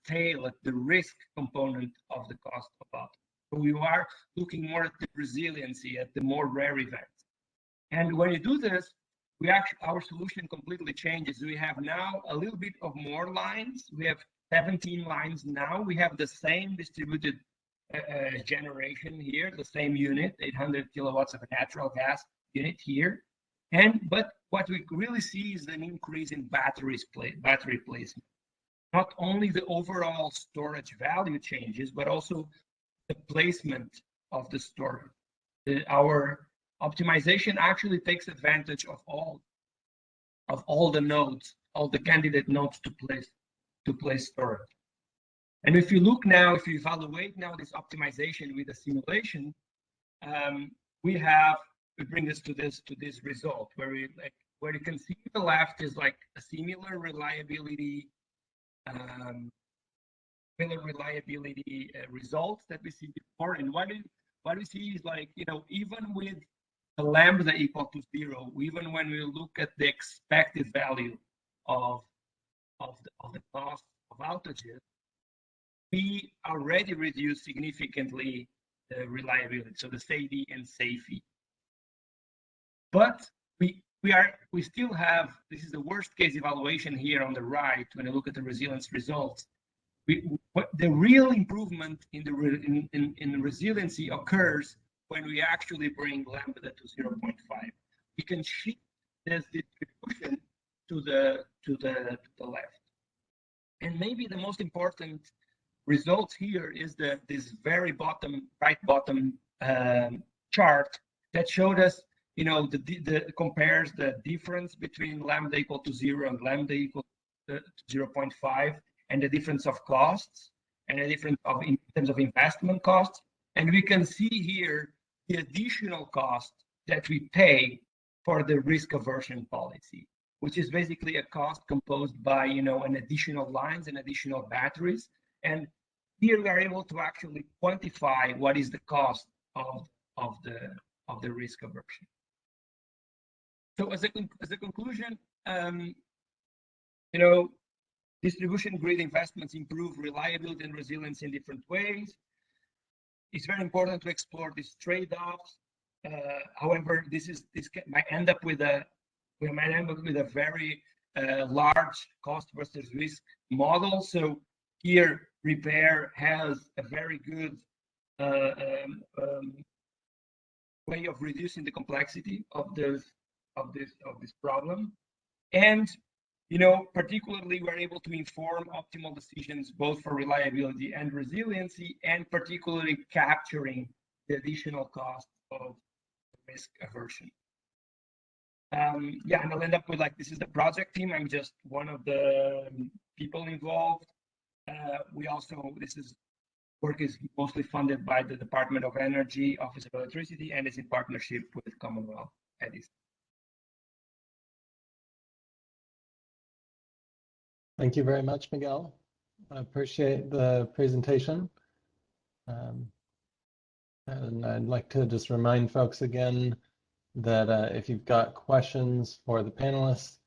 tail, at the risk component of the cost of outage. So we are looking more at the resiliency, at the more rare events. And when you do this, our solution completely changes. We have now a little bit of more lines. We have 17 lines now. We have the same distributed generation here, the same unit, 800 kilowatts of a natural gas unit here. But what we really see is an increase in battery placement. Not only the overall storage value changes, but also the placement of the storage. Our optimization actually takes advantage of all the nodes, all the candidate nodes to place storage. And if you evaluate now this optimization with a simulation, we bring us to this result where you can see the left is like a similar reliability results that we see before, and what we see is like, even with the lambda equal to 0, even when we look at the expected value of the cost of outages, we already reduce significantly the reliability, so the SAIDI and SAIFI. But we still have, this is the worst case evaluation here on the right when you look at the resilience results. The real improvement in the resiliency occurs when we actually bring lambda to 0.5. We can shift this distribution to the left. And maybe the most important result here is this very right bottom chart that showed us, compares the difference between lambda equal to 0 and lambda equal to 0.5, and the difference of costs, and the difference in terms of investment costs. And we can see here the additional cost that we pay for the risk aversion policy, which is basically a cost composed by, an additional lines and additional batteries. And here we are able to actually quantify what is the cost of the risk aversion. So as a conclusion, distribution grid investments improve reliability and resilience in different ways. It's very important to explore these trade-offs. However, this might end up with a very large cost versus risk model. So here, Repair has a very good way of reducing the complexity of this problem. And particularly, we're able to inform optimal decisions both for reliability and resiliency, and particularly capturing the additional cost of risk aversion. Yeah, and I'll end up with this is the project team. I'm just one of the people involved. This work is mostly funded by the Department of Energy, Office of Electricity, and is in partnership with Commonwealth Edison. Thank you very much, Miguel. I appreciate the presentation. And I'd like to just remind folks again that if you've got questions for the panelists,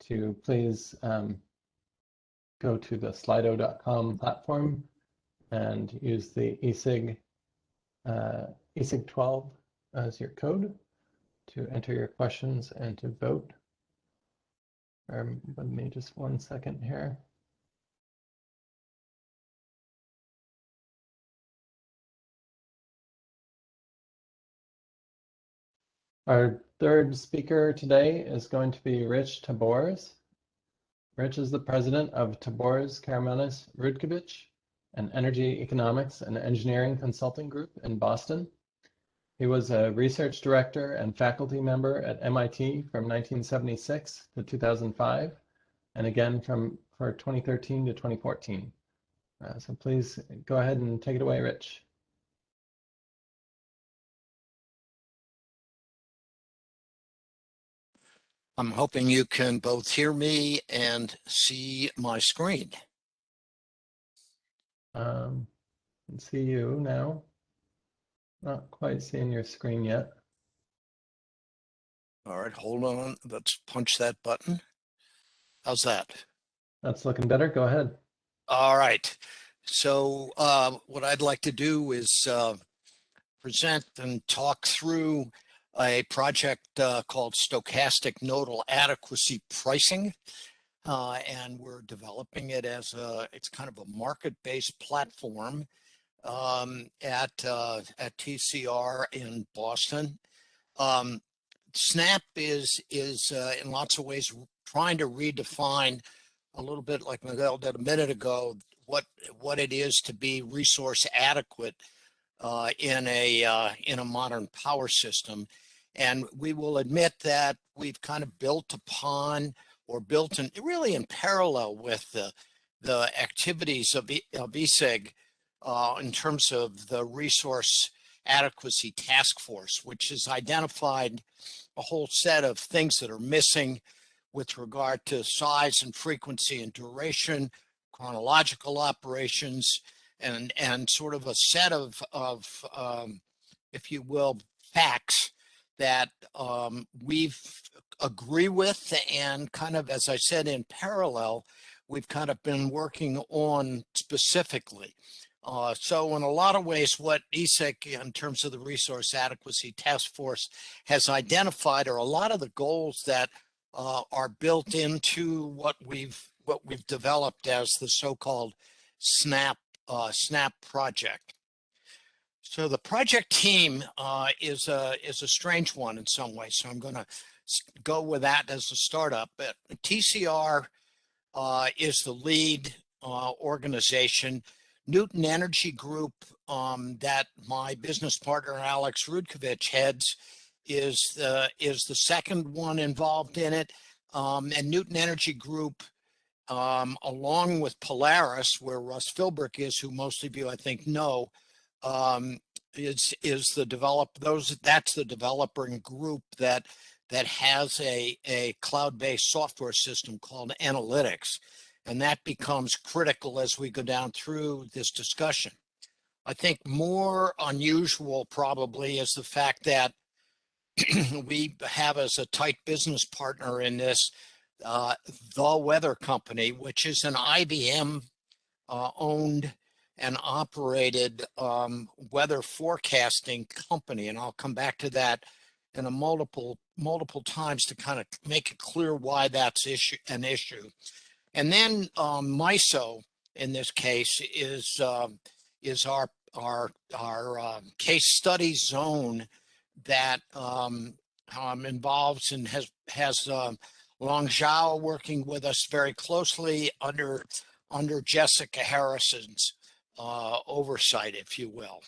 to please go to the slido.com platform and use the ESIG12 as your code to enter your questions and to vote. Let me just 1 second here. Our third speaker today is going to be Rich Tabors. Rich is the president of Tabors Karamanis Rudkovich, an energy economics and engineering consulting group in Boston. He was a research director and faculty member at MIT from 1976 to 2005, and again for 2013 to 2014. So please go ahead and take it away, Rich. I'm hoping you can both hear me and see my screen. I can see you now. Not quite seeing your screen yet. All right, hold on. Let's punch that button. How's that? That's looking better. Go ahead. All right. So what I'd like to do is present and talk through a project called Stochastic Nodal Adequacy Pricing. And we're developing it as it's kind of a market-based platform at TCR in Boston. SNAP is in lots of ways trying to redefine a little bit, like Miguel did a minute ago, what it is to be resource adequate in a modern power system. And we will admit that we've kind of built upon, or built in really in parallel with the activities of ESIG in terms of the Resource Adequacy Task Force, which has identified a whole set of things that are missing with regard to size and frequency and duration, chronological operations, and sort of a set of if you will, facts that we agree with, and kind of, as I said, in parallel, we've kind of been working on specifically. So in a lot of ways, what ESIG, in terms of the Resource Adequacy Task Force, has identified are a lot of the goals that are built into what we've developed as the so-called SNAP project. So the project team is a strange one in some ways. So I'm going to go with that as a startup. But TCR is the lead organization. Newton Energy Group, that my business partner Alex Rudkovich heads, is the second one involved in it. And Newton Energy Group, along with Polaris, where Russ Philbrick is, who most of you I think know, is the that's the developer group that has a cloud-based software system called Analytics, and that becomes critical as we go down through this discussion. I think more unusual probably is the fact that we have as a tight business partner in this The Weather Company, which is an IBM owned and operated weather forecasting company, and I'll come back to that in a multiple times to kind of make it clear why that's an issue. And then MISO in this case is our case study zone that involves and has Long Zhao working with us very closely under Jessica Harrison's oversight, if you will.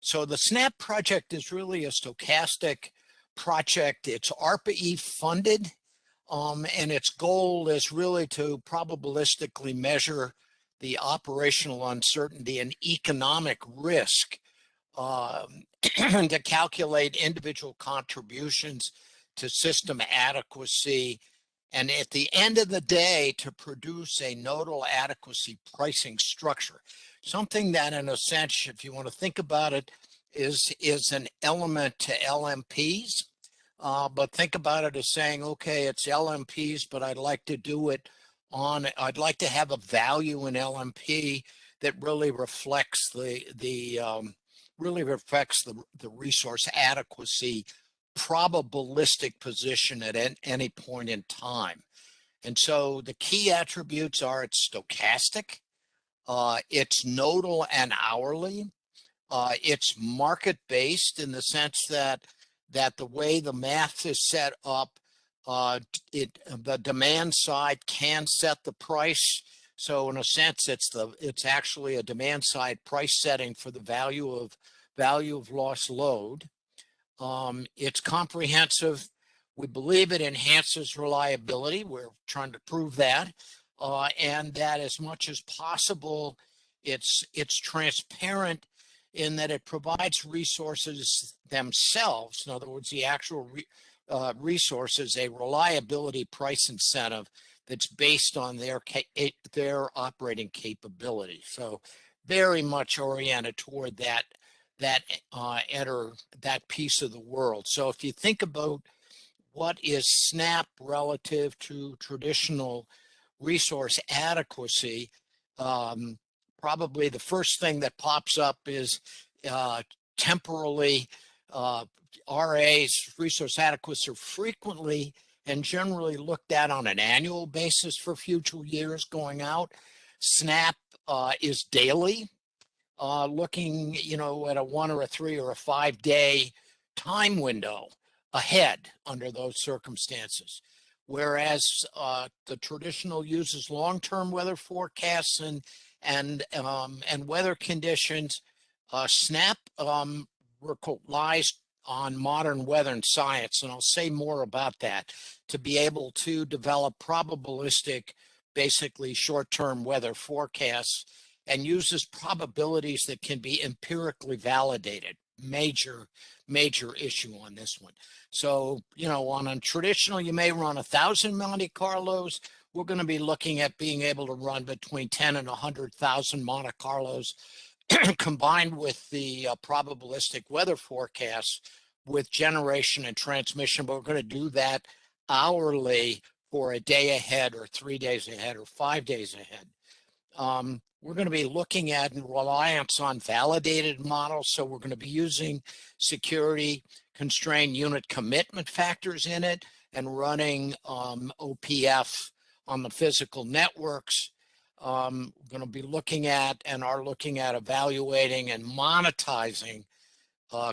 So the SNAP project is really a stochastic project. It's ARPA-E funded, and its goal is really to probabilistically measure the operational uncertainty and economic risk to calculate individual contributions to system adequacy, and at the end of the day, to produce a nodal adequacy pricing structure. Something that, in a sense, if you want to think about it, is an element to LMPs. But think about it as saying, okay, it's LMPs, but I'd like to do it I'd like to have a value in LMP that really reflects the resource adequacy probabilistic position at any point in time. And so the key attributes are it's stochastic, it's nodal and hourly, it's market-based in the sense that the way the math is set up, the demand side can set the price. So in a sense, it's actually a demand side price setting for the value of lost load. It's comprehensive. We believe it enhances reliability. We're trying to prove that, and that as much as possible, it's transparent in that it provides resources themselves. In other words, the actual resources, a reliability price incentive that's based on their operating capability. So very much oriented toward that piece of the world. So if you think about what is SNAP relative to traditional resource adequacy, probably the first thing that pops up is temporally RAs, resource adequacy, are frequently and generally looked at on an annual basis for future years going out. SNAP is daily, looking, at a 1 or a 3 or a 5 day time window ahead under those circumstances. Whereas the traditional uses long-term weather forecasts and weather conditions, SNAP relies on modern weather and science, and I'll say more about that, to be able to develop probabilistic, basically short-term weather forecasts, and uses probabilities that can be empirically validated. Major issue on this one. So, on a traditional, you may run 1,000 Monte Carlos. We're going to be looking at being able to run between 10 and 100,000 Monte Carlos combined with the probabilistic weather forecasts with generation and transmission. But we're going to do that hourly for a day ahead or 3 days ahead or 5 days ahead. We're going to be looking at reliance on validated models. So we're going to be using security constrained unit commitment factors in it and running OPF on the physical networks. We're going to be looking at and are looking at evaluating and monetizing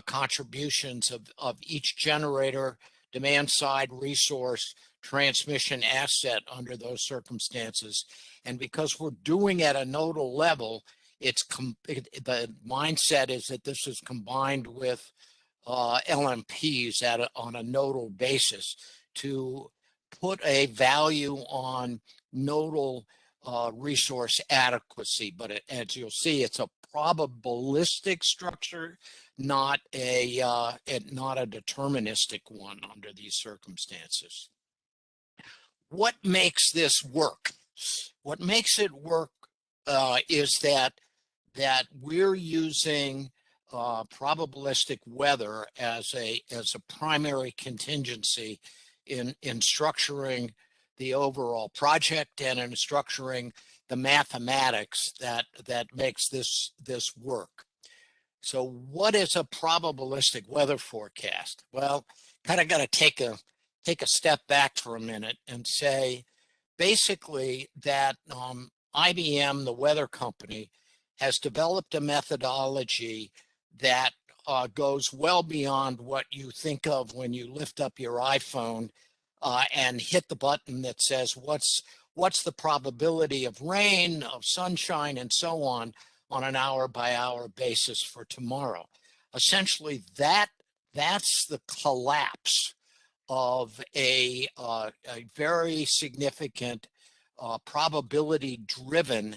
contributions of each generator, demand side resource, transmission asset under those circumstances. And because we're doing at a nodal level, the mindset is that this is combined with LMPs on a nodal basis to put a value on nodal resource adequacy. But as you'll see, it's a probabilistic structure, not a deterministic one under these circumstances. What makes this work? What makes it work is that we're using probabilistic weather as a primary contingency in structuring the overall project and in structuring the mathematics that makes this work. So what is a probabilistic weather forecast? Well, kind of got to take a step back for a minute and say, basically, that IBM, the weather company, has developed a methodology that goes well beyond what you think of when you lift up your iPhone and hit the button that says what's the probability of rain, of sunshine, and so on an hour-by-hour basis for tomorrow. Essentially, that's the collapse of a very significant probability-driven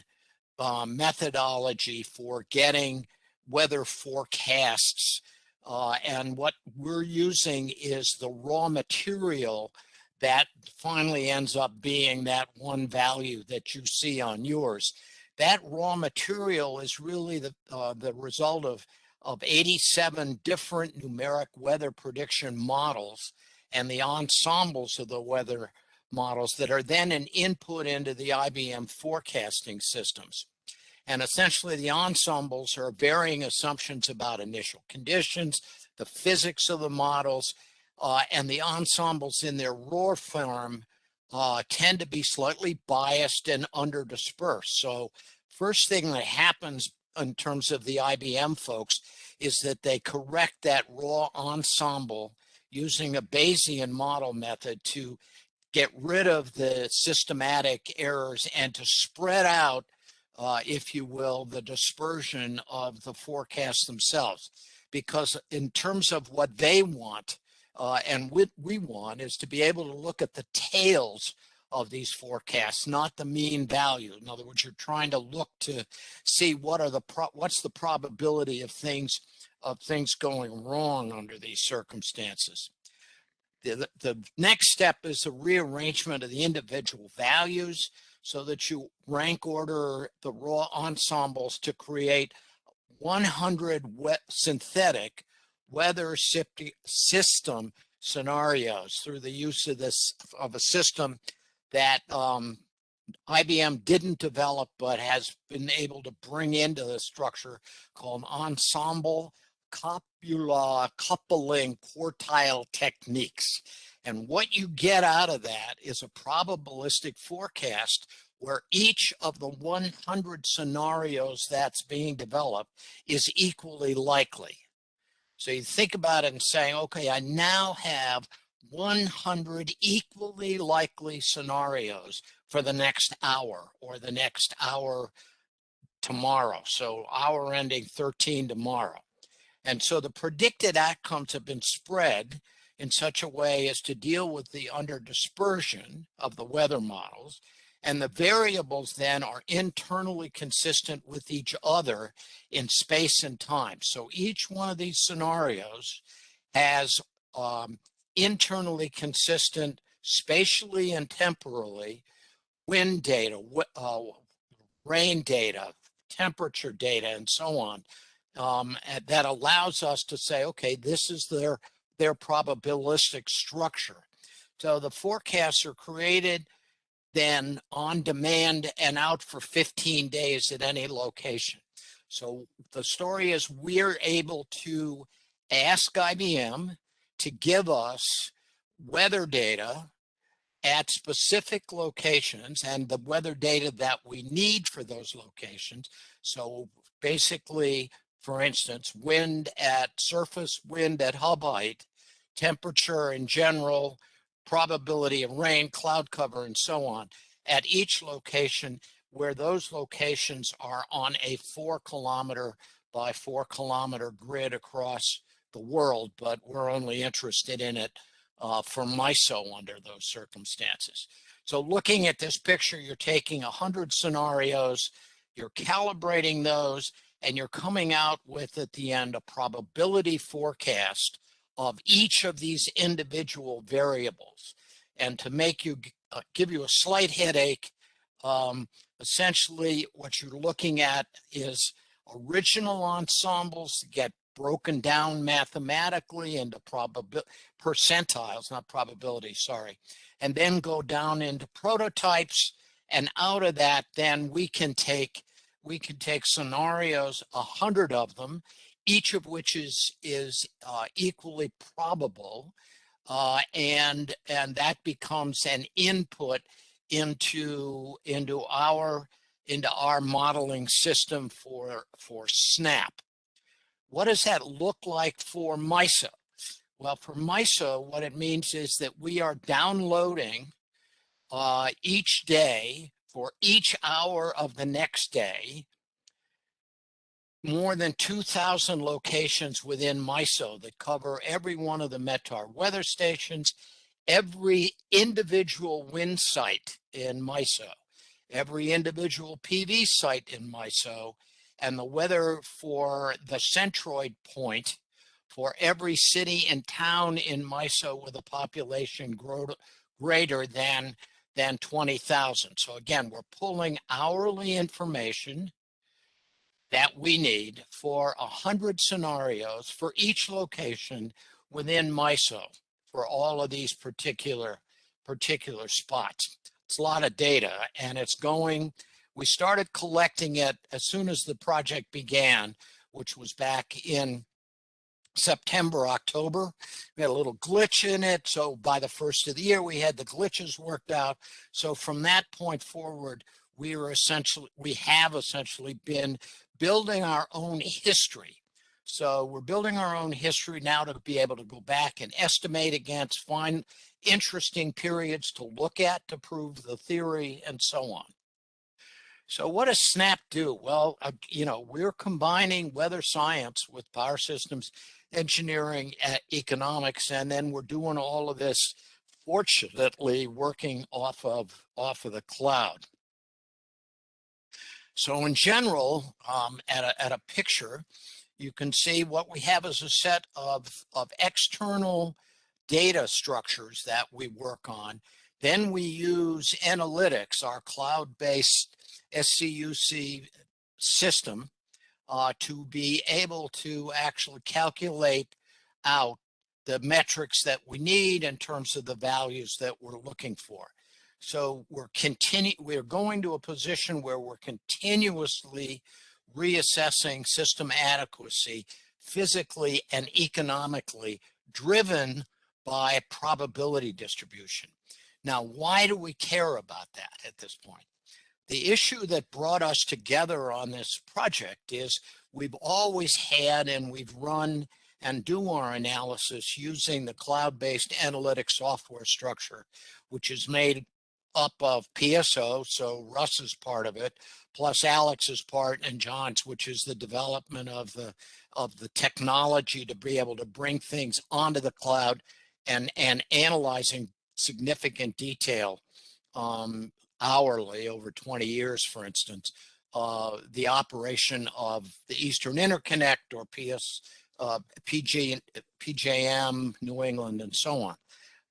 methodology for getting weather forecasts. And what we're using is the raw material that finally ends up being that one value that you see on yours. That raw material is really the result of 87 different numeric weather prediction models and the ensembles of the weather models that are then an input into the IBM forecasting systems. And essentially the ensembles are varying assumptions about initial conditions, the physics of the models, and the ensembles in their raw form tend to be slightly biased and under-dispersed. So first thing that happens in terms of the IBM folks is that they correct that raw ensemble using a Bayesian model method to get rid of the systematic errors and to spread out, if you will, the dispersion of the forecasts themselves. Because in terms of what they want, and what we want, is to be able to look at the tails of these forecasts, not the mean value. In other words, you're trying to look to see what's the probability of things going wrong under these circumstances. The next step is the rearrangement of the individual values so that you rank order the raw ensembles to create 100 synthetic weather system scenarios through the use of a system that IBM didn't develop but has been able to bring into the structure called ensemble coupling quartile techniques. And what you get out of that is a probabilistic forecast where each of the 100 scenarios that's being developed is equally likely. So you think about it and say, okay, I now have 100 equally likely scenarios for the next hour or the next hour tomorrow. So hour ending 13 tomorrow. And so the predicted outcomes have been spread in such a way as to deal with the under dispersion of the weather models. And the variables then are internally consistent with each other in space and time. So each one of these scenarios has internally consistent, spatially and temporally, wind data, rain data, temperature data, and so on. That allows us to say, okay, this is their probabilistic structure. So the forecasts are created then on demand and out for 15 days at any location. So the story is we're able to ask IBM to give us weather data at specific locations and the weather data that we need for those locations. So basically, for instance, wind at surface, wind at hub height, temperature in general, probability of rain, cloud cover, and so on, at each location where those locations are on a 4 kilometer by 4 kilometer grid across the world, but we're only interested in it for MISO under those circumstances. So looking at this picture, you're taking 100 scenarios, you're calibrating those, and you're coming out with, at the end, a probability forecast of each of these individual variables. And to make you give you a slight headache, essentially what you're looking at is original ensembles get broken down mathematically into percentiles, not probability, sorry, and then go down into prototypes. And out of that, then we can take scenarios, 100 of them, each of which is equally probable, and that becomes an input into our modeling system for SNAP. What does that look like for MISO? Well, for MISO, what it means is that we are downloading each day for each hour of the next day more than 2,000 locations within MISO that cover every one of the METAR weather stations, every individual wind site in MISO, every individual PV site in MISO, and the weather for the centroid point for every city and town in MISO with a population greater than 20,000. So again, we're pulling hourly information that we need for 100 scenarios for each location within MISO for all of these particular spots. It's a lot of data, and it's going. We started collecting it as soon as the project began, which was back in September, October. We had a little glitch in it. So by the first of the year, we had the glitches worked out. So from that point forward, we have essentially been building our own history. So we're building our own history now to be able to go back and estimate against, find interesting periods to look at to prove the theory, and so on. So what does SNAP do? Well, we're combining weather science with power systems engineering, economics, and then we're doing all of this, fortunately, working off of the cloud. So in general, at a picture, you can see what we have is a set of external data structures that we work on. Then we use analytics, our cloud-based SCUC system, to be able to actually calculate out the metrics that we need in terms of the values that we're looking for. So we're going to a position where we're continuously reassessing system adequacy physically and economically, driven by probability distribution. Now, why do we care about that at this point? The issue that brought us together on this project is we've always had, and we've run and do our analysis using the cloud-based analytic software structure, which is made up of PSO, so Russ is part of it, plus Alex's part and John's, which is the development of the technology to be able to bring things onto the cloud and analyzing significant detail hourly over 20 years, for instance, the operation of the Eastern Interconnect or PJM, New England, and so on.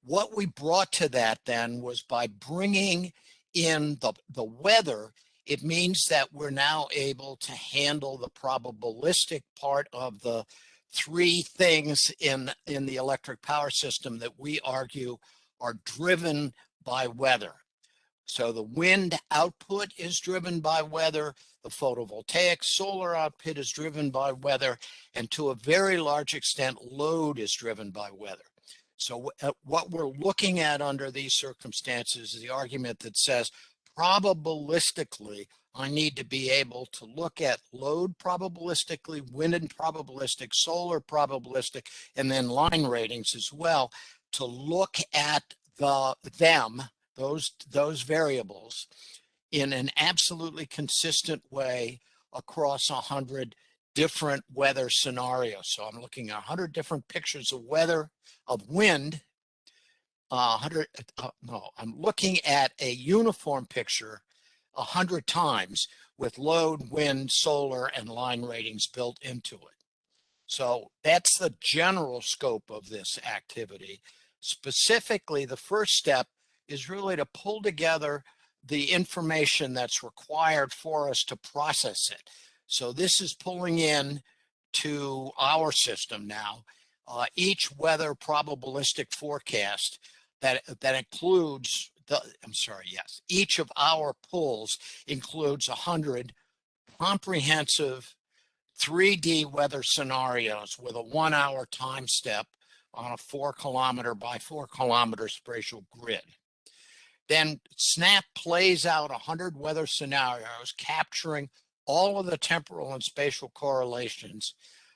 What we brought to that then was by bringing in the weather, it means that we're now able to handle the probabilistic part of the three things in the electric power system that we argue are driven by weather. So the wind output is driven by weather, the photovoltaic solar output is driven by weather, and to a very large extent, load is driven by weather. So what we're looking at under these circumstances is the argument that says, probabilistically, I need to be able to look at load probabilistically, wind and probabilistic, solar probabilistic, and then line ratings as well, to look at those variables in an absolutely consistent way across 100 different weather scenarios. So I'm looking at 100 different pictures of weather, of wind, I'm looking at a uniform picture 100 times with load, wind, solar, and line ratings built into it. So that's the general scope of this activity. Specifically, the first step is really to pull together the information that's required for us to process it. So this is pulling in to our system now, each weather probabilistic forecast that includes each of our pulls includes 100 comprehensive 3D weather scenarios with a 1 hour time step on a 4 kilometer by 4 kilometer spatial grid. Then SNAP plays out 100 weather scenarios, capturing all of the temporal and spatial correlations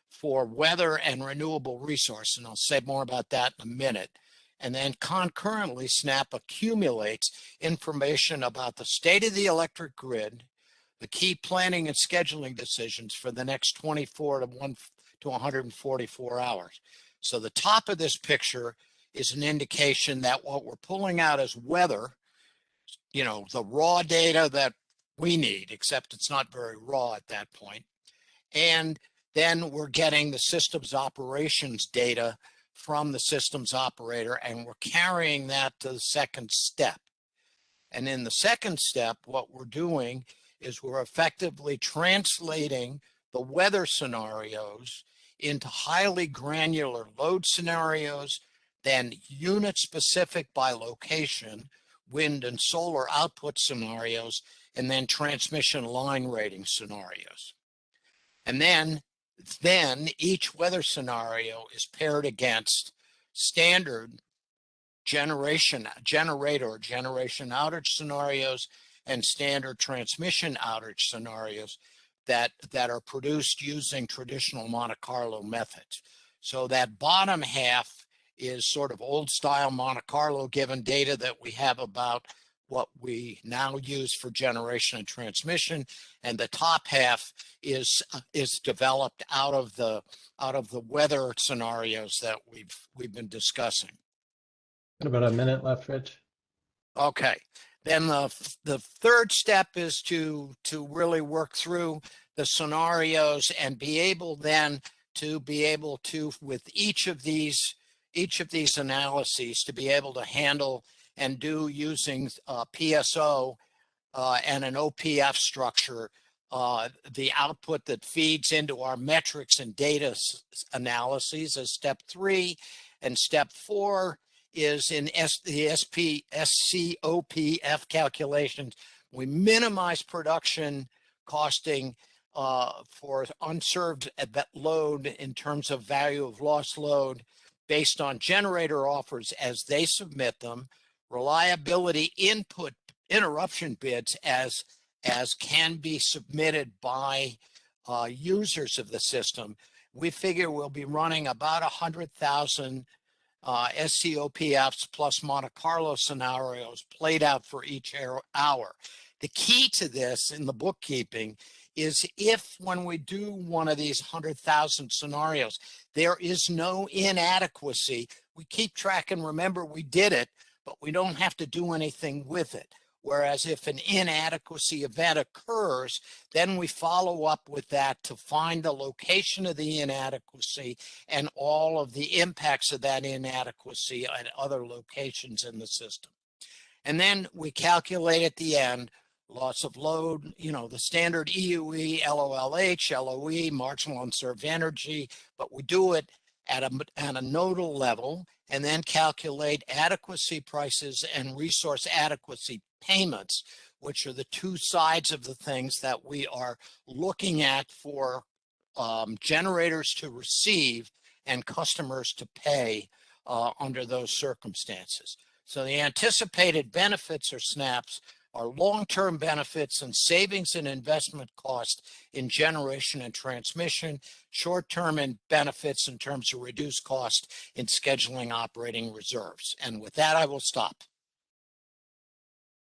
for weather and renewable resource. And I'll say more about that in a minute. And then concurrently, SNAP accumulates information about the state of the electric grid, the key planning and scheduling decisions for the next 24 to 144 hours. So the top of this picture is an indication that what we're pulling out is weather, you know, the raw data that we need, except it's not very raw at that point. And then we're getting the systems operations data from the systems operator, and we're carrying that to the second step. And in the second step, what we're doing is we're effectively translating the weather scenarios into highly granular load scenarios, then unit specific by location, wind and solar output scenarios, and then transmission line rating scenarios. And then each weather scenario is paired against standard generation outage scenarios and standard transmission outage scenarios that are produced using traditional Monte Carlo methods. So that bottom half is sort of old style Monte Carlo, given data that we have about what we now use for generation and transmission, and the top half is developed out of the weather scenarios that we've been discussing. About a minute left, Rich. Okay. Then the third step is to really work through the scenarios and be able then to with each of these analyses to be able to handle and do using PSO and an OPF structure, the output that feeds into our metrics and data analyses as step 3, and step 4 is in the SCOPF calculations. We minimize production costing for unserved load in terms of value of lost load based on generator offers as they submit them, reliability input interruption bids as can be submitted by users of the system. We figure we'll be running about 100,000 SCOPFs plus Monte Carlo scenarios played out for each hour. The key to this in the bookkeeping is if when we do one of these 100,000 scenarios, there is no inadequacy, we keep track and remember we did it, but we don't have to do anything with it. Whereas if an inadequacy event occurs, then we follow up with that to find the location of the inadequacy and all of the impacts of that inadequacy at other locations in the system. And then we calculate at the end loss of load, you know, the standard EUE, LOLH, LOE, marginal unserved energy, but we do it at a nodal level and then calculate adequacy prices and resource adequacy payments, which are the two sides of the things that we are looking at for generators to receive and customers to pay under those circumstances. So the anticipated benefits or SNAPs are long-term benefits and savings in investment cost in generation and transmission, short-term and benefits in terms of reduced cost in scheduling operating reserves. And with that, I will stop.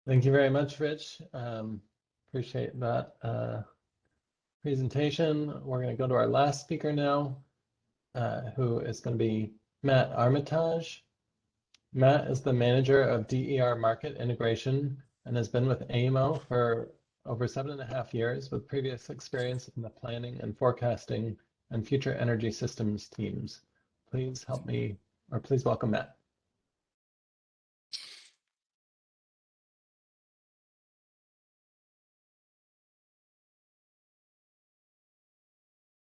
Thank you very much, Rich. Appreciate that presentation. We're going to go to our last speaker now, who is going to be Matt Armitage. Matt is the manager of DER Market Integration and has been with AEMO for over 7.5 years with previous experience in the planning and forecasting and future energy systems teams. Please help me, or please welcome Matt.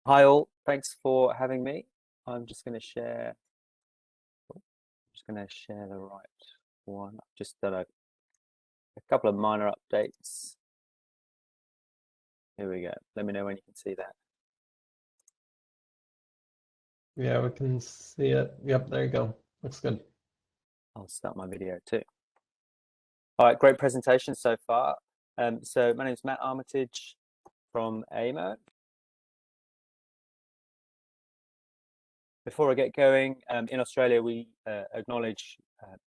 Hi all, thanks for having me. I'm just going to share. The right one. I've just done a couple of minor updates. Here we go. Let me know when you can see that. Yeah, we can see it. Yep, there you go. Looks good. I'll start my video too. All right, great presentation so far. So my name is Matt Armitage from AEMO. Before I get going, in Australia, we acknowledge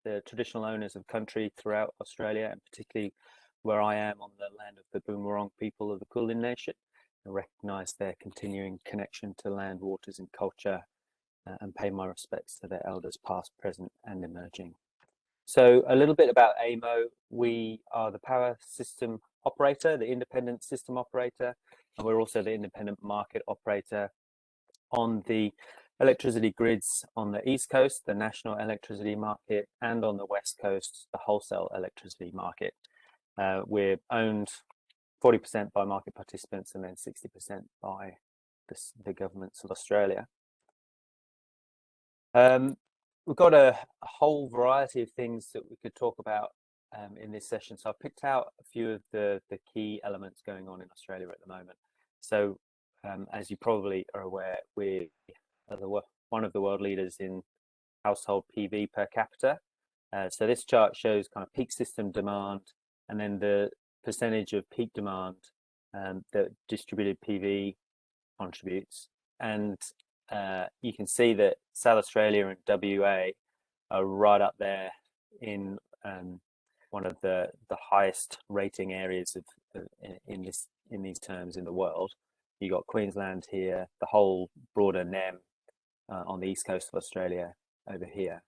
the traditional owners of country throughout Australia, and particularly where I am on the land of the Boonwurrung people of the Kulin Nation, and recognise their continuing connection to land, waters and culture, and pay my respects to their elders past, present and emerging. So a little bit about AEMO. We are the power system operator, the independent system operator, and we're also the independent market operator on the electricity grids on the East Coast, the national electricity market, and on the West Coast, the wholesale electricity market. We're owned 40% by market participants and then 60% by the governments of Australia. We've got a whole variety of things that we could talk about in this session. So I picked out a few of the key elements going on in Australia at the moment. So as you probably are aware, we are one of the world leaders in household PV per capita. So this chart shows kind of peak system demand and then the percentage of peak demand that distributed PV contributes. And you can see that South Australia and WA are right up there in one of the highest rating areas in these terms in the world. You got Queensland here, the whole broader NEM on the east coast of Australia over here.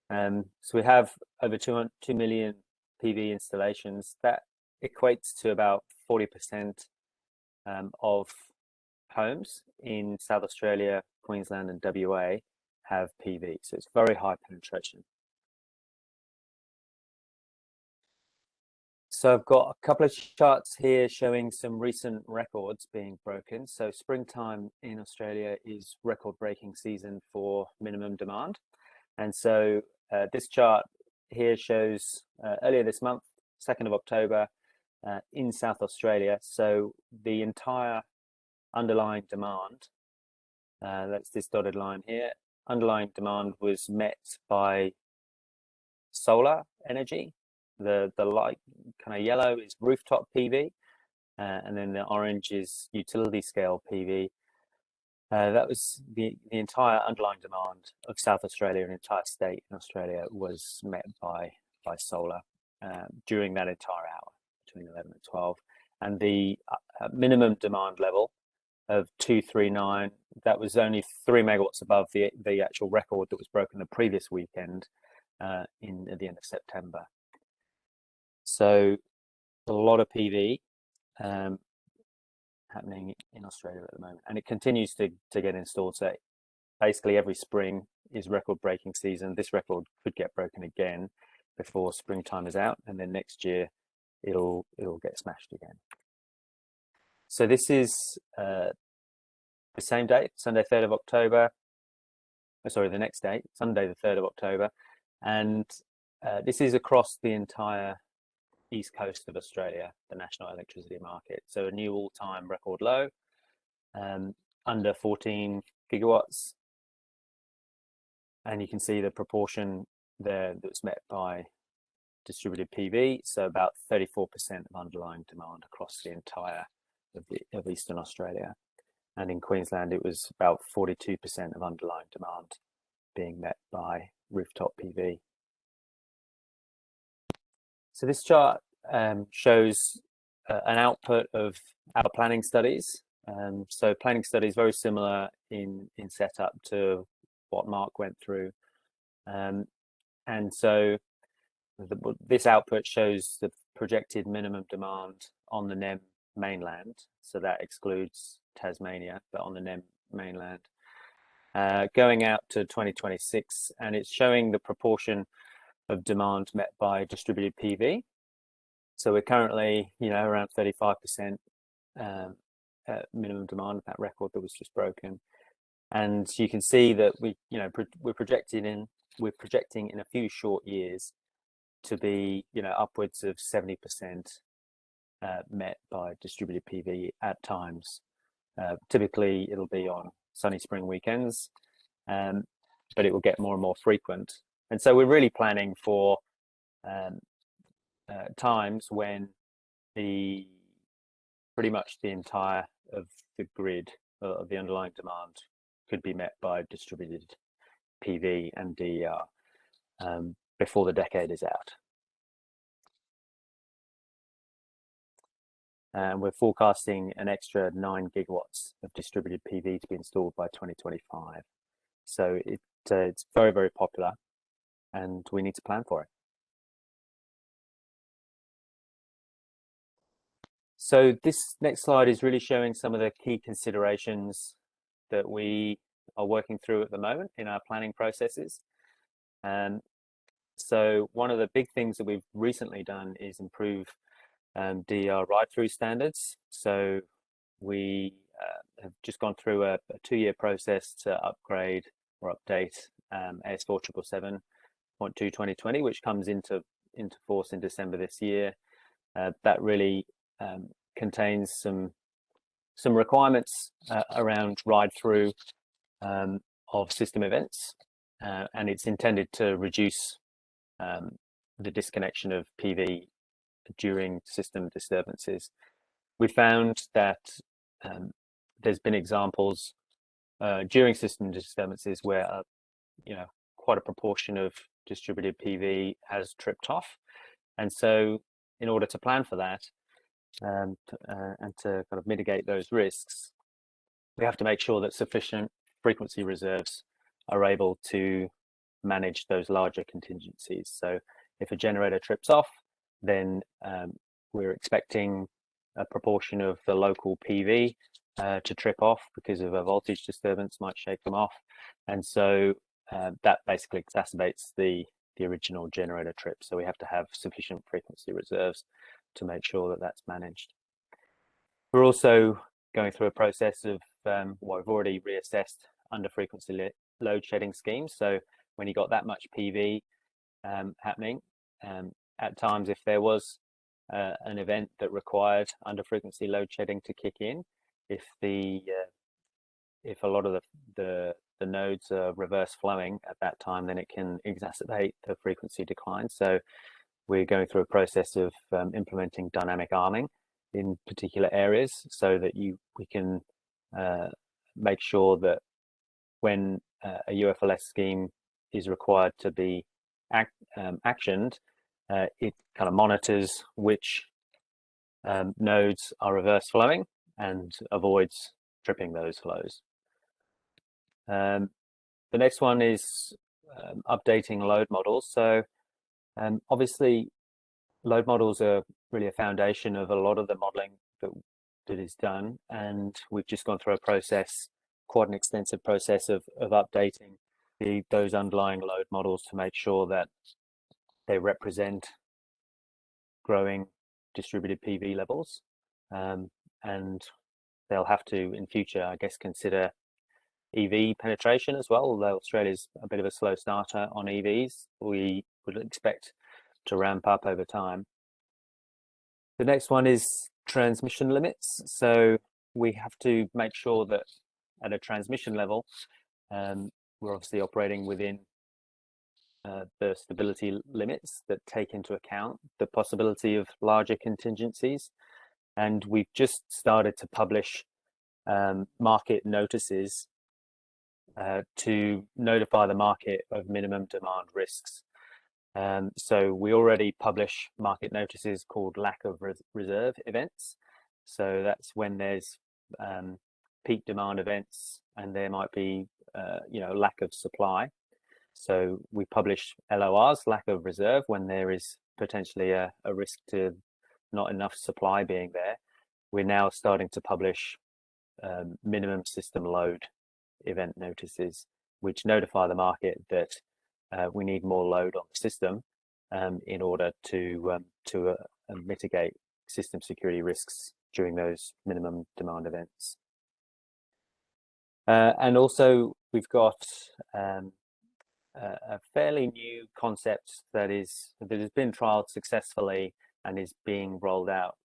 So we have over 2 million PV installations. That equates to about 40% of homes in South Australia, Queensland and WA have PV. So it's very high penetration. So I've got a couple of charts here showing some recent records being broken. So springtime in Australia is record-breaking season for minimum demand. And so this chart here shows earlier this month, 2nd of October, in South Australia. So the entire underlying demand, that's this dotted line here, underlying demand was met by solar energy. The light kind of yellow is rooftop PV, and then the orange is utility scale PV. That was the entire underlying demand of South Australia, an entire state in Australia, was met by solar during that entire hour between 11 and 12. And the minimum demand level of 239, that was only 3 megawatts above the actual record that was broken the previous weekend at the end of September. So a lot of PV happening in Australia at the moment, and it continues to get installed. So basically every spring is record-breaking season. This record could get broken again before springtime is out, and then next year it'll get smashed again. So this is the same date, Sunday 3rd of October. Oh, sorry, the next date, Sunday the 3rd of October, and this is across the entire east coast of Australia, the national electricity market. So a new all-time record low, under 14 gigawatts. And you can see the proportion there that's met by distributed PV. So about 34% of underlying demand across the entire of Eastern Australia. And in Queensland, it was about 42% of underlying demand being met by rooftop PV. So this chart shows an output of our planning studies. So planning studies very similar in setup to what Mark went through. And so this output shows the projected minimum demand on the NEM mainland. So that excludes Tasmania, but on the NEM mainland, going out to 2026, and it's showing the proportion of demand met by distributed PV. So we're currently, around 35% minimum demand, that record that was just broken. And you can see that we're projecting in a few short years to be, upwards of 70% met by distributed PV at times. Typically, it'll be on sunny spring weekends, but it will get more and more frequent. And so we're really planning for times when pretty much the entire of the grid of the underlying demand could be met by distributed PV and DER before the decade is out. And we're forecasting an extra 9 gigawatts of distributed PV to be installed by 2025. So it's very, very popular, and we need to plan for it. So this next slide is really showing some of the key considerations that we are working through at the moment in our planning processes. So one of the big things that we've recently done is improve DER ride-through standards. So we have just gone through a 2-year process to upgrade or update AS477.2 2020, which comes into force in December this year. That really contains some requirements around ride-through of system events, and it's intended to reduce the disconnection of PV during system disturbances. We found that there's been examples during system disturbances where quite a proportion of distributed PV has tripped off, and so in order to plan for that and to kind of mitigate those risks, we have to make sure that sufficient frequency reserves are able to manage those larger contingencies. So if a generator trips off, then we're expecting a proportion of the local PV to trip off because of a voltage disturbance might shake them off, and so that basically exacerbates the original generator trip. So we have to have sufficient frequency reserves to make sure that that's managed. We're also going through a process of we've already reassessed under frequency load shedding schemes. So when you got that much PV happening, at times if there was an event that required under frequency load shedding to kick in, if a lot of the nodes are reverse flowing at that time, then it can exacerbate the frequency decline. So we're going through a process of implementing dynamic arming in particular areas so that we can make sure that when a UFLS scheme is required to be actioned, it kind of monitors which nodes are reverse flowing and avoids tripping those flows. The next one is updating load models. So obviously load models are really a foundation of a lot of the modeling that is done, and we've just gone through a process, quite an extensive process of updating those underlying load models to make sure that they represent growing distributed PV levels, and they'll have to in future, I guess, consider EV penetration as well. Although Australia's a bit of a slow starter on EVs, we would expect to ramp up over time. The next one is transmission limits. So we have to make sure that at a transmission level, we're obviously operating within the stability limits that take into account the possibility of larger contingencies. And we've just started to publish market notices to notify the market of minimum demand risks. So we already publish market notices called lack of reserve events. So that's when there's peak demand events and there might be lack of supply. So we publish LORs, lack of reserve, when there is potentially a risk to not enough supply being there. We're now starting to publish minimum system load event notices, which notify the market that we need more load on the system in order to mitigate system security risks during those minimum demand events. And also we've got a fairly new concept that has been trialed successfully and is being rolled out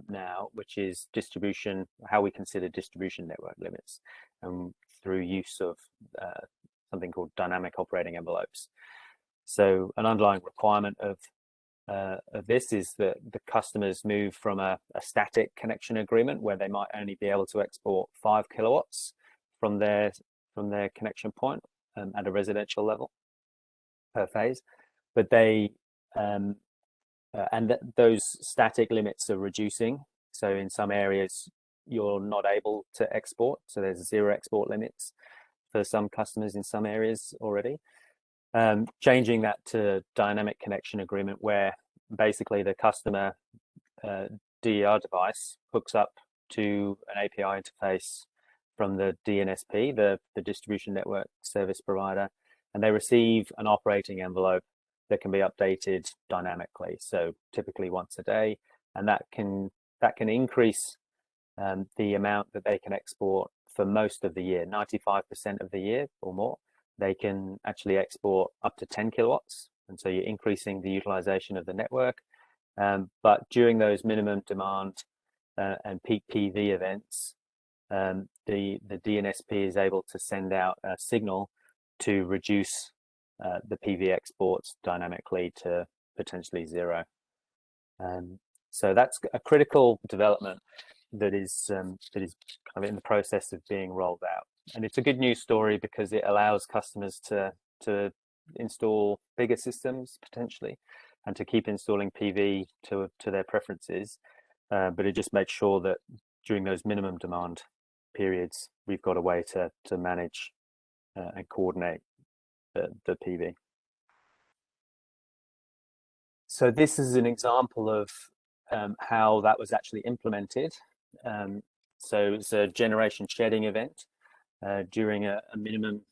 now, which is distribution, how we consider distribution network limits, through use of something called dynamic operating envelopes. So an underlying requirement of this is that the customers move from a static connection agreement where they might only be able to export 5 kilowatts from their connection point at a residential level per phase, but those static limits are reducing. So in some areas you're not able to export, so there's 0 export limits for some customers in some areas already. Changing that to dynamic connection agreement, where basically the customer DER device hooks up to an API interface from the DNSP, the distribution network service provider, and they receive an operating envelope that can be updated dynamically, so typically once a day, and that can increase the amount that they can export for most of the year. 95% of the year or more, they can actually export up to 10 kilowatts, and so you're increasing the utilization of the network. But during those minimum demand and peak PV events, the DNSP is able to send out a signal to reduce the PV exports dynamically to potentially 0. So that's a critical development that is kind of in the process of being rolled out, and it's a good news story because it allows customers to install bigger systems potentially, and to keep installing PV to their preferences. But it just makes sure that during those minimum demand periods, we've got a way to manage and coordinate the PV. So this is an example of how that was actually implemented. So it's a generation shedding event during a minimum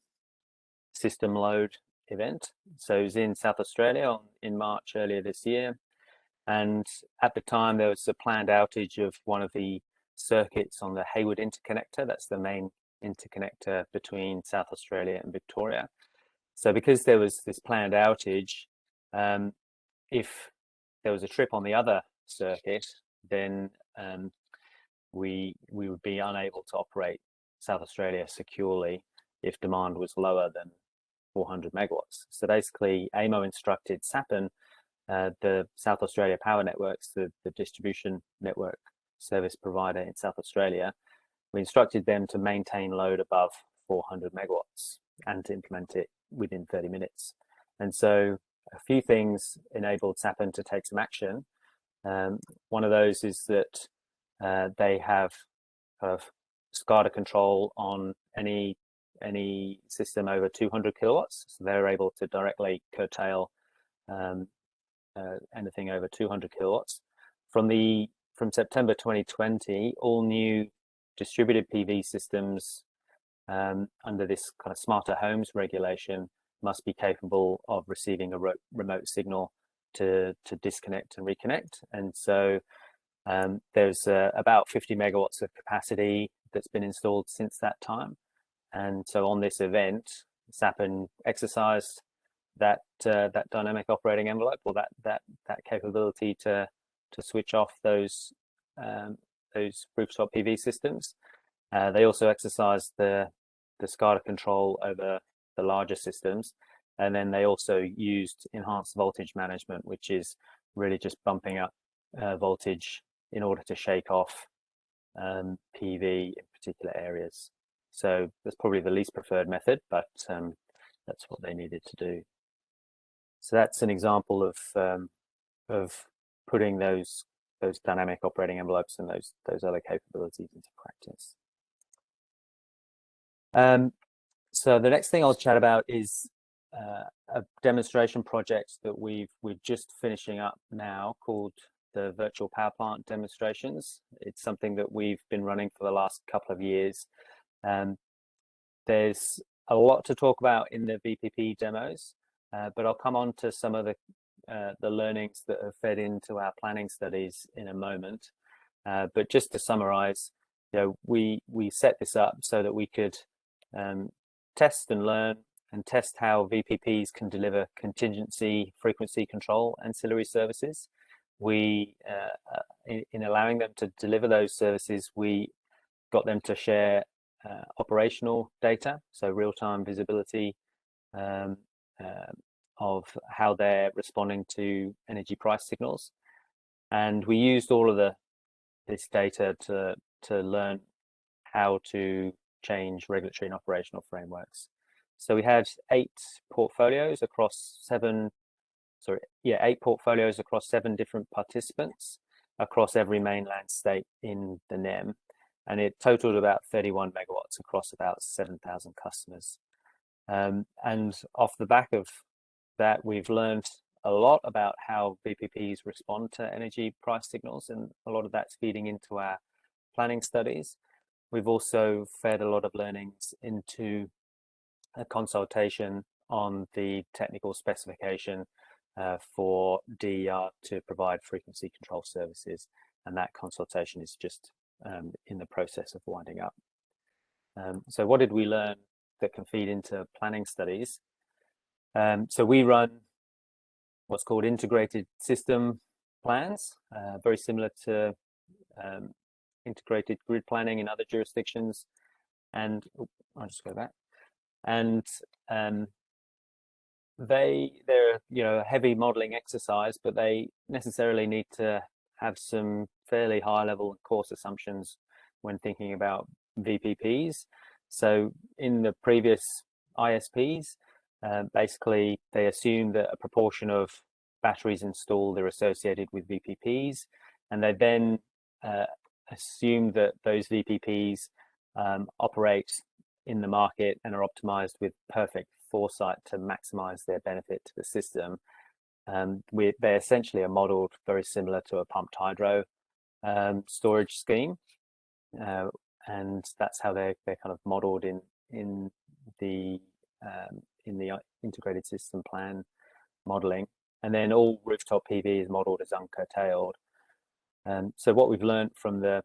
system load event. So it was in South Australia in March earlier this year. And at the time, there was a planned outage of one of the circuits on the Hayward interconnector. That's the main interconnector between South Australia and Victoria. So because there was this planned outage, if there was a trip on the other circuit, then we would be unable to operate South Australia securely if demand was lower than 400 megawatts. So basically, AEMO instructed SAPN, the South Australia Power Networks, the distribution network service provider in South Australia, we instructed them to maintain load above 400 megawatts and to implement it within 30 minutes. And so a few things enabled SAPN to take some action. One of those is that they have kind of SCADA control on any system over 200 kilowatts. So they're able to directly curtail anything over 200 kilowatts. From September 2020, all new distributed PV systems under this kind of smarter homes regulation must be capable of receiving a remote signal to disconnect and reconnect. And so there's about 50 megawatts of capacity that's been installed since that time. And so on this event, SAPN exercised that dynamic operating envelope, or that capability to switch off those rooftop PV systems. They also exercised the SCADA control over the larger systems, and then they also used enhanced voltage management, which is really just bumping up voltage in order to shake off PV in particular areas. So that's probably the least preferred method, but that's what they needed to do. So that's an example of putting those dynamic operating envelopes and those other capabilities into practice. So the next thing I'll chat about is a demonstration project that we're just finishing up now called the Virtual Power Plant Demonstrations. It's something that we've been running for the last couple of years. There's a lot to talk about in the VPP demos, but I'll come on to some of the learnings that have fed into our planning studies in a moment. But just to summarize, we set this up so that we could test and learn and test how VPPs can deliver contingency frequency control ancillary services. We, in allowing them to deliver those services, we got them to share operational data, so real-time visibility of how they're responding to energy price signals. And we used all of this data to learn how to change regulatory and operational frameworks. So we had 8 portfolios across 7 different participants across every mainland state in the NEM, and it totaled about 31 megawatts across about 7,000 customers. And off the back of that, we've learned a lot about how VPPs respond to energy price signals, and a lot of that's feeding into our planning studies. We've also fed a lot of learnings into a consultation on the technical specification for DER to provide frequency control services, and that consultation is just in the process of winding up. So what did we learn that can feed into planning studies? So we run what's called integrated system plans, very similar to integrated grid planning in other jurisdictions. And I'll just go back. And they're a heavy modeling exercise, but they necessarily need to have some fairly high level and coarse assumptions when thinking about VPPs. So in the previous ISPs, basically they assume that a proportion of batteries installed are associated with VPPs, and they then assume that those VPPs operate in the market and are optimized with perfect foresight to maximize their benefit to the system. They essentially are modeled very similar to a pumped hydro storage scheme, and that's how they're kind of modeled in the integrated system plan modeling. And then all rooftop PV is modeled as uncurtailed. So what we've learned from the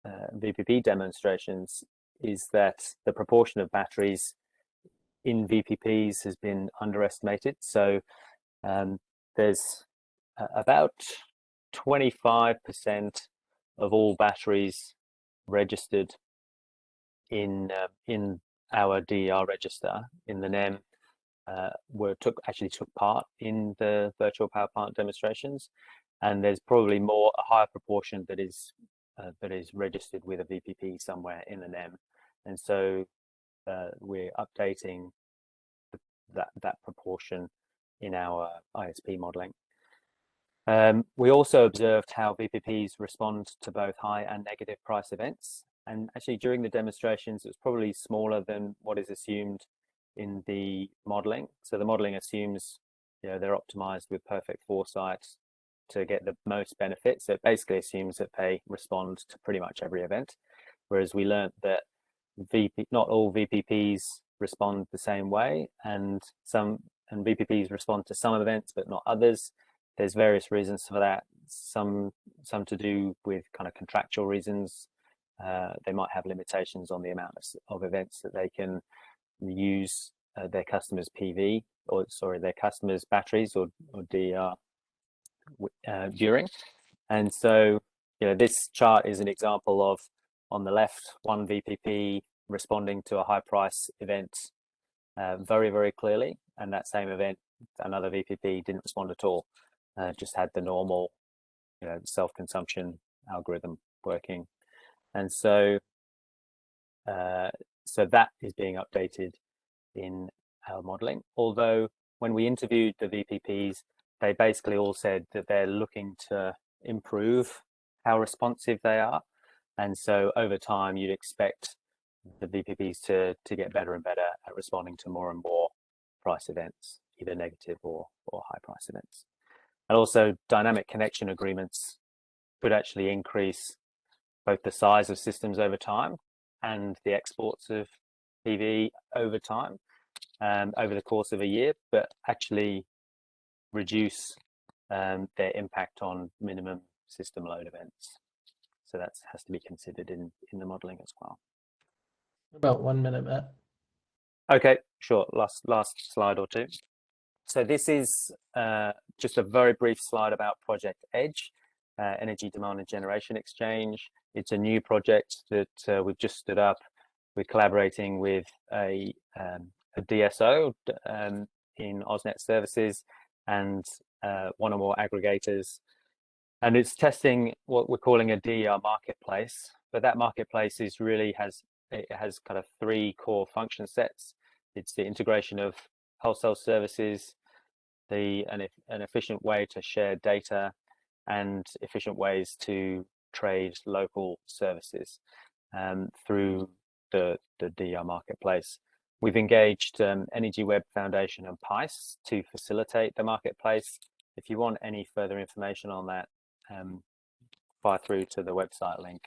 VPP demonstrations is that the proportion of batteries in VPPs has been underestimated. So there's about 25% of all batteries registered in our DER register in the NEM actually took part in the virtual power plant demonstrations, and there's probably a higher proportion that is registered with a VPP somewhere in the NEM, and so we're updating that proportion in our ISP modeling. We also observed how VPPs respond to both high and negative price events, and actually during the demonstrations it was probably smaller than what is assumed in the modeling. So the modeling assumes they're optimized with perfect foresight to get the most benefit. So it basically assumes that they respond to pretty much every event, whereas we learned that not all VPPs respond the same way, and VPPs respond to some events but not others. There's various reasons for that. Some to do with kind of contractual reasons. They might have limitations on the amount of events that they can use their customers' their customers' batteries or DER during. And so, this chart is an example of, on the left, one VPP responding to a high price event very, very clearly, and that same event, another VPP didn't respond at all, just had the normal, self-consumption algorithm working. And so, so that is being updated in our modeling. Although when we interviewed the VPPs, they basically all said that they're looking to improve how responsive they are. And so over time, you'd expect the VPPs to get better and better at responding to more and more price events, either negative or high price events. And also dynamic connection agreements could actually increase both the size of systems over time and the exports of PV over time, over the course of a year, but actually reduce their impact on minimum system load events. So that has to be considered in the modeling as well. About 1 minute, Matt. Okay, sure. Last slide or two. So this is just a very brief slide about Project Edge, Energy Demand and Generation Exchange. It's a new project that we've just stood up. We're collaborating with a DSO in AusNet Services and one or more aggregators. And it's testing what we're calling a DER marketplace, but that marketplace has kind of three core function sets. It's the integration of wholesale services, an efficient way to share data, and efficient ways to trade local services through the DER marketplace. We've engaged Energy Web Foundation and PICE to facilitate the marketplace. If you want any further information on that, fire through to the website link.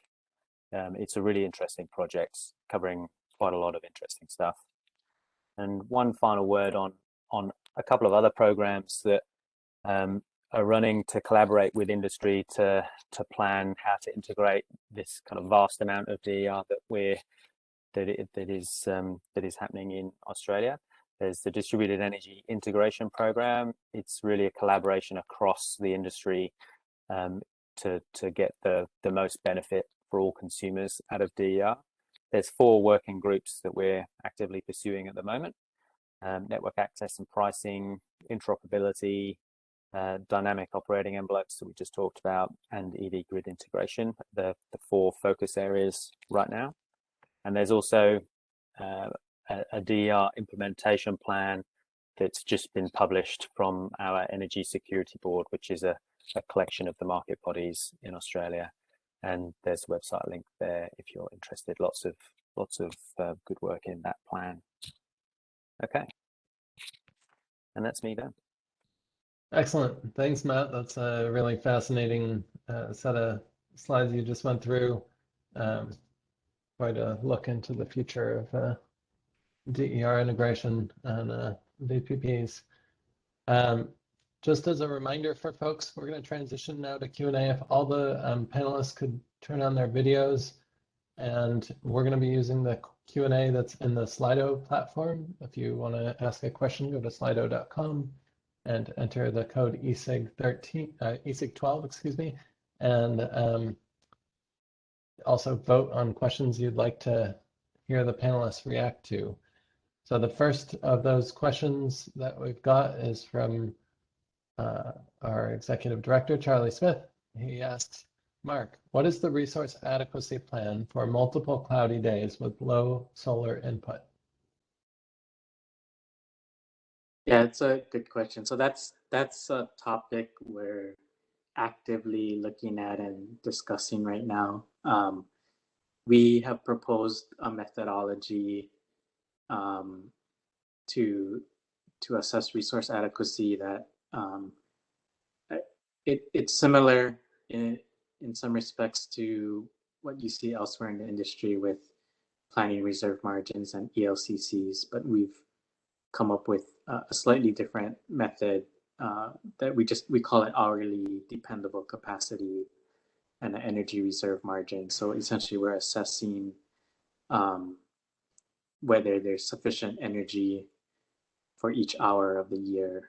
It's a really interesting project covering quite a lot of interesting stuff. And one final word on a couple of other programs that are running to collaborate with industry to plan how to integrate this kind of vast amount of DER that is happening in Australia. There's the Distributed Energy Integration Program. It's really a collaboration across the industry to get the most benefit for all consumers out of DER. There's 4 working groups that we're actively pursuing at the moment: network access and pricing, interoperability, dynamic operating envelopes that we just talked about, and EV grid integration, the 4 focus areas right now. And there's also a DER implementation plan that's just been published from our Energy Security Board, which is a collection of the market bodies in Australia. And there's a website link there if you're interested. Lots of good work in that plan. Okay, and that's me done. Excellent. Thanks, Matt. That's a really fascinating set of slides you just went through. Quite a look into the future of DER integration and VPPs. Just as a reminder for folks, we're going to transition now to Q&A. If all the panelists could turn on their videos, and we're going to be using the Q&A that's in the Slido platform. If you want to ask a question, go to slido.com and enter the code ESIG12, excuse me, and also vote on questions you'd like to hear the panelists react to. So the first of those questions that we've got is from our executive director, Charlie Smith. He asks, Mark, what is the resource adequacy plan for multiple cloudy days with low solar input? Yeah, it's a good question. So that's a topic we're actively looking at and discussing right now. We have proposed a methodology to assess resource adequacy that it's similar in some respects to what you see elsewhere in the industry with planning reserve margins and ELCCs, but we've come up with a slightly different method that we call it hourly dependable capacity and an energy reserve margin. So essentially we're assessing whether there's sufficient energy for each hour of the year,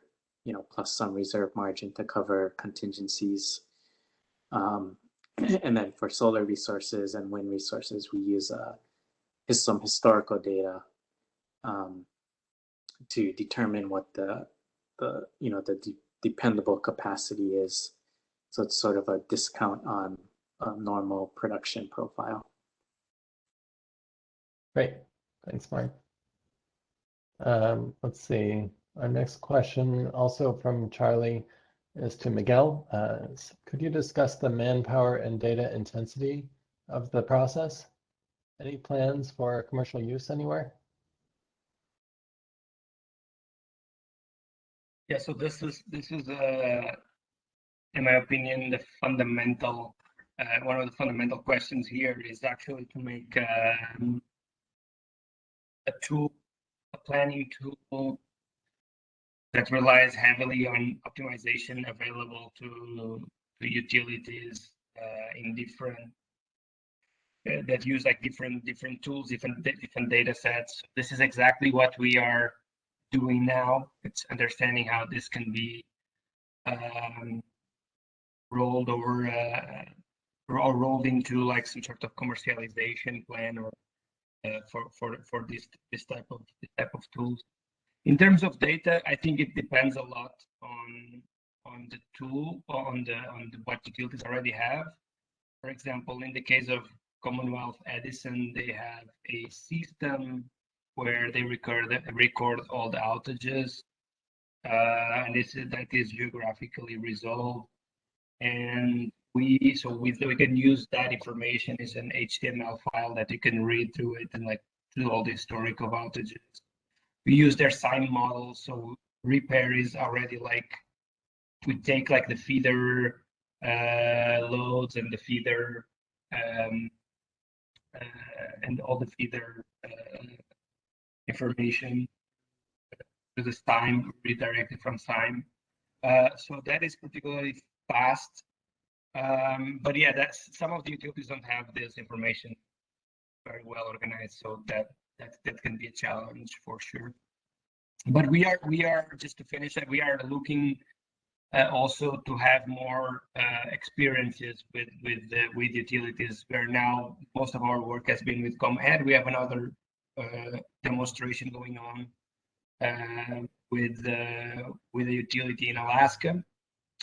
plus some reserve margin to cover contingencies. And then for solar resources and wind resources, we use some historical data to determine what the dependable capacity is. So it's sort of a discount on a normal production profile. Great, thanks, Mark. Let's see. Our next question, also from Charlie, is to Miguel. Could you discuss the manpower and data intensity of the process? Any plans for commercial use anywhere? Yeah, so this is in my opinion, the fundamental one of the fundamental questions here is actually to make a planning tool that relies heavily on optimization available to utilities in different that use like different tools, different data sets. This is exactly what we are doing now. It's understanding how this can be rolled or rolled into like some sort of commercialization plan or for this type of tools. In terms of data, I think it depends a lot on the tool, on the what utilities already have. For example, in the case of Commonwealth Edison, they have a system where they record all the outages, and that is geographically resolved. And we can use that information as an HTML file that you can read through it and like through all the historic of outages. We use their SIME model, so repair is already like we take like the feeder loads and the feeder and all the feeder information to the SIME, redirected from SIME. So that is particularly fast. But yeah, that's some of the utilities don't have this information very well organized, so that can be a challenge for sure. But we are just to finish that, we are looking also to have more experiences with utilities, where now most of our work has been with ComEd. We have another demonstration going on with a utility in Alaska,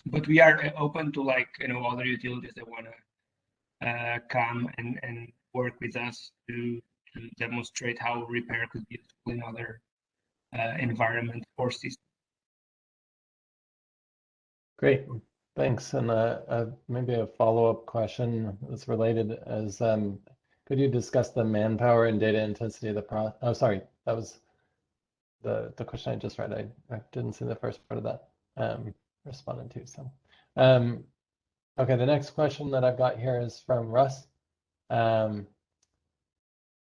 but we are open to like other utilities that want to come and work with us to demonstrate how repair could be useful in other environment or systems. Great, thanks. And maybe a follow-up question that's related is, could you discuss the manpower and data intensity of the oh, sorry, that was the question I just read. I didn't see the first part of that responded to. So, okay, the next question that I've got here is from Russ.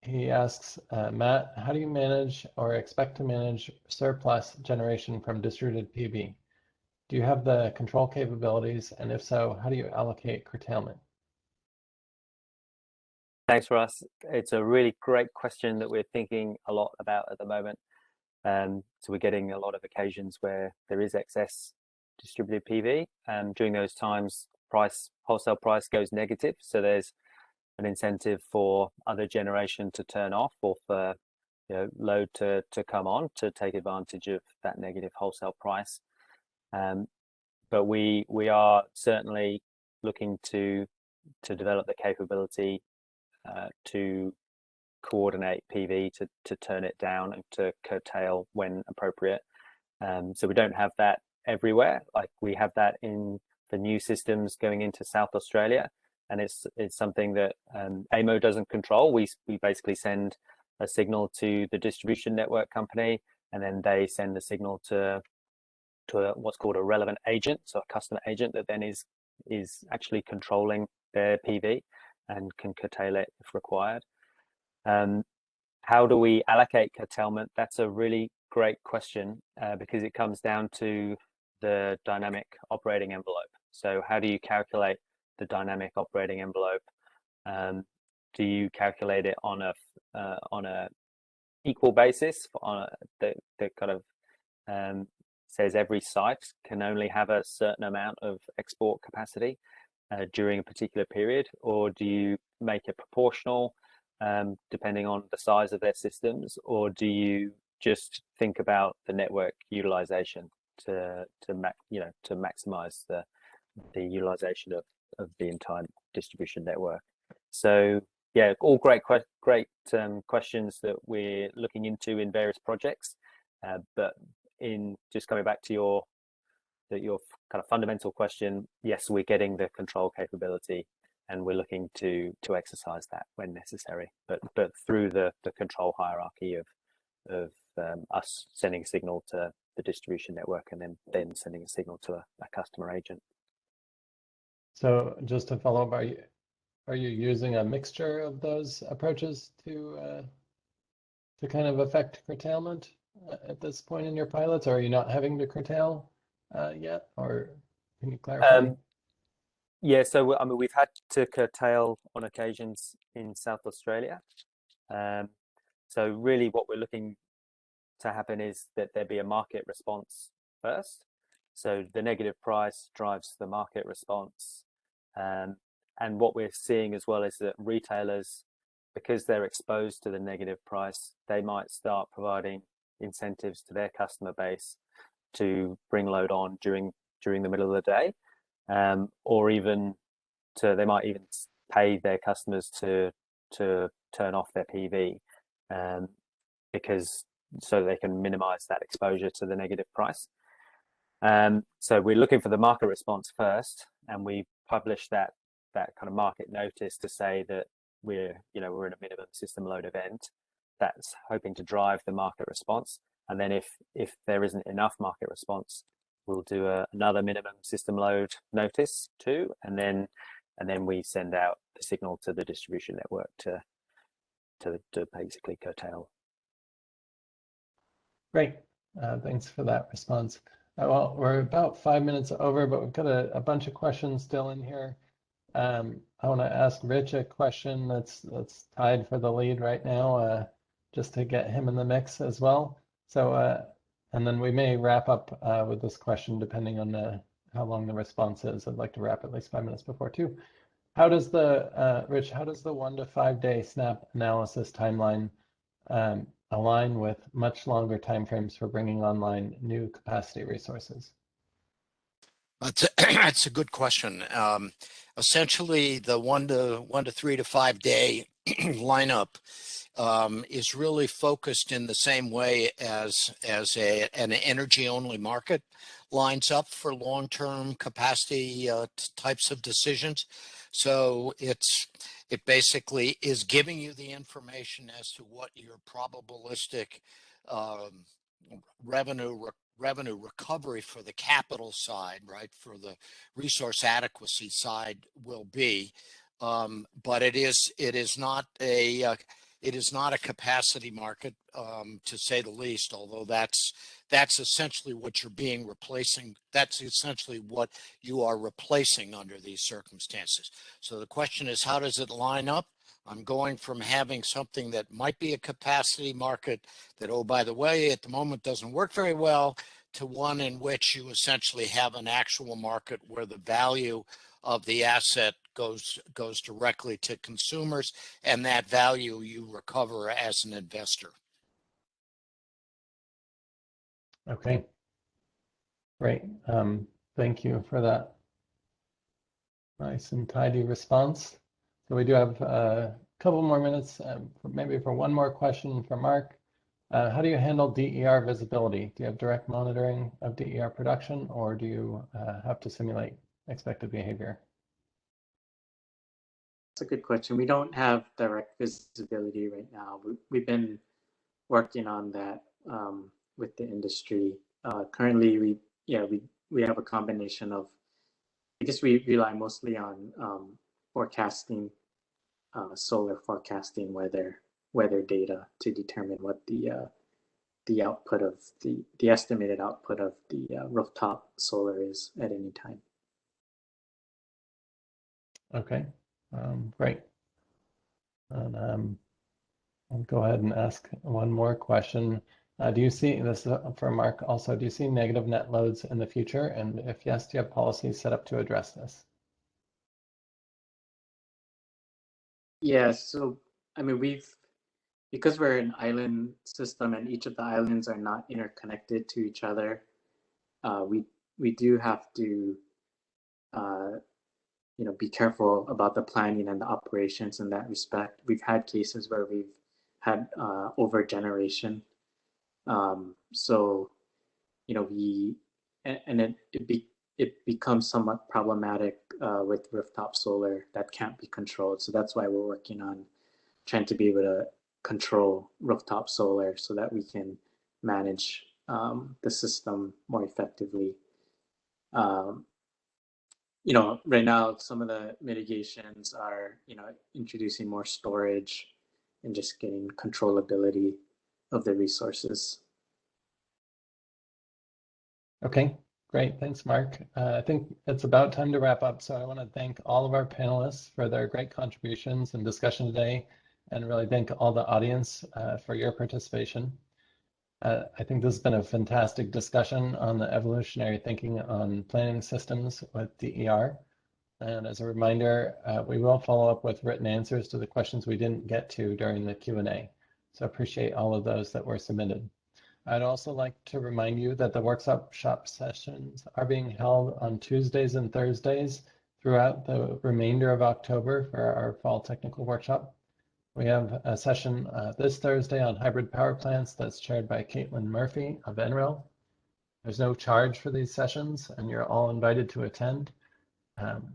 He asks, Matt, how do you manage or expect to manage surplus generation from distributed PV? Do you have the control capabilities? And if so, how do you allocate curtailment? Thanks, Russ. It's a really great question that we're thinking a lot about at the moment. So we're getting a lot of occasions where there is excess distributed PV, and during those times, wholesale price goes negative. So there's an incentive for other generation to turn off, or for load to come on to take advantage of that negative wholesale price. But we are certainly looking to develop the capability to coordinate PV to turn it down and to curtail when appropriate. So we don't have that everywhere. Like we have that in the new systems going into South Australia, and it's something that AEMO doesn't control. We basically send a signal to the distribution network company, and then they send the signal to what's called a relevant agent, so a customer agent that then is actually controlling their PV and can curtail it if required. How do we allocate curtailment? That's a really great question because it comes down to the dynamic operating envelope. So how do you calculate the dynamic operating envelope? Do you calculate it on a equal basis, on the kind of says every site can only have a certain amount of export capacity during a particular period, or do you make it proportional depending on the size of their systems, or do you just think about the network utilization to maximize the utilization of the entire distribution network? So yeah, all great questions that we're looking into in various projects, but in just coming back to your kind of fundamental question, yes, we're getting the control capability, and we're looking to exercise that when necessary, but through the control hierarchy of us sending a signal to the distribution network and then sending a signal to a customer agent. So just to follow up, are you using a mixture of those approaches to kind of affect curtailment at this point in your pilots, or are you not having to curtail yet, or can you clarify? Yeah, so I mean, we've had to curtail on occasions in South Australia. So really what we're looking to happen is that there be a market response first. So the negative price drives the market response. And what we're seeing as well is that retailers, because they're exposed to the negative price, they might start providing incentives to their customer base to bring load on during the middle of the day, or even they might even pay their customers to turn off their PV, because so they can minimize that exposure to the negative price. So we're looking for the market response first, and we publish that kind of market notice to say that we're in a minimum system load event that's hoping to drive the market response. And then if there isn't enough market response, we'll do another minimum system load notice too, and then we send out the signal to the distribution network to basically curtail. Great. Thanks for that response. Well, we're about 5 minutes over, but we've got a bunch of questions still in here. I want to ask Rich a question that's tied for the lead right now, just to get him in the mix as well. So, and then we may wrap up with this question depending on how long the response is. I'd like to wrap at least 5 minutes before 2. How does Rich, how does the 1 to 5 day snap analysis timeline align with much longer timeframes for bringing online new capacity resources? That's a good question. Essentially, the 1 to 3 to 5 day lineup is really focused in the same way as an energy only market lines up for long-term capacity types of decisions. So it basically is giving you the information as to what your probabilistic revenue recovery for the capital side, right, for the resource adequacy side will be, but it is not a capacity market, to say the least. Although that's essentially what you're replacing. That's essentially what you are replacing under these circumstances. So the question is, how does it line up? I'm going from having something that might be a capacity market that, oh, by the way, at the moment doesn't work very well, to one in which you essentially have an actual market where the value of the asset goes directly to consumers, and that value you recover as an investor. Okay, great. Thank you for that nice and tidy response. So we do have a couple more minutes, maybe for one more question for Mark. How do you handle DER visibility? Do you have direct monitoring of DER production, or do you have to simulate expected behavior? That's a good question. We don't have direct visibility right now. We've been working on that with the industry. Currently, we have a combination of, I guess we rely mostly on forecasting, solar forecasting, weather data to determine what the output of the estimated output of the rooftop solar is at any time. Okay, great. And I'll go ahead and ask one more question. Do you see, this is for Mark also, do you see negative net loads in the future? And if yes, do you have policies set up to address this? Yeah, so I mean, because we're an island system and each of the islands are not interconnected to each other, we do have to be careful about the planning and the operations in that respect. We've had cases where we've had over generation. So, it becomes somewhat problematic with rooftop solar that can't be controlled. So that's why we're working on trying to be able to control rooftop solar so that we can manage the system more effectively. Right now, some of the mitigations are, introducing more storage and just getting controllability of the resources. Okay, great. Thanks, Mark. I think it's about time to wrap up. So I want to thank all of our panelists for their great contributions and discussion today, and really thank all the audience for your participation. I think this has been a fantastic discussion on the evolutionary thinking on planning systems with DER. And as a reminder, we will follow up with written answers to the questions we didn't get to during the Q&A. So appreciate all of those that were submitted. I'd also like to remind you that the workshop sessions are being held on Tuesdays and Thursdays throughout the remainder of October for our fall technical workshop. We have a session this Thursday on hybrid power plants that's chaired by Caitlin Murphy of NREL. There's no charge for these sessions, and you're all invited to attend.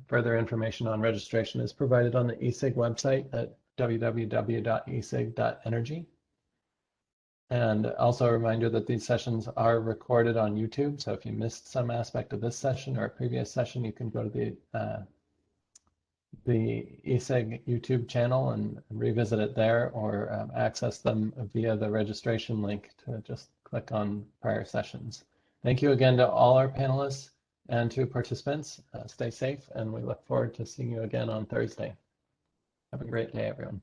Further information on registration is provided on the ESIG website at www.esig.energy. And also a reminder that these sessions are recorded on YouTube. So if you missed some aspect of this session or a previous session, you can go to the ESIG YouTube channel and revisit it there, or access them via the registration link to just click on prior sessions. Thank you again to all our panelists and to participants. Stay safe, and we look forward to seeing you again on Thursday. Have a great day, everyone.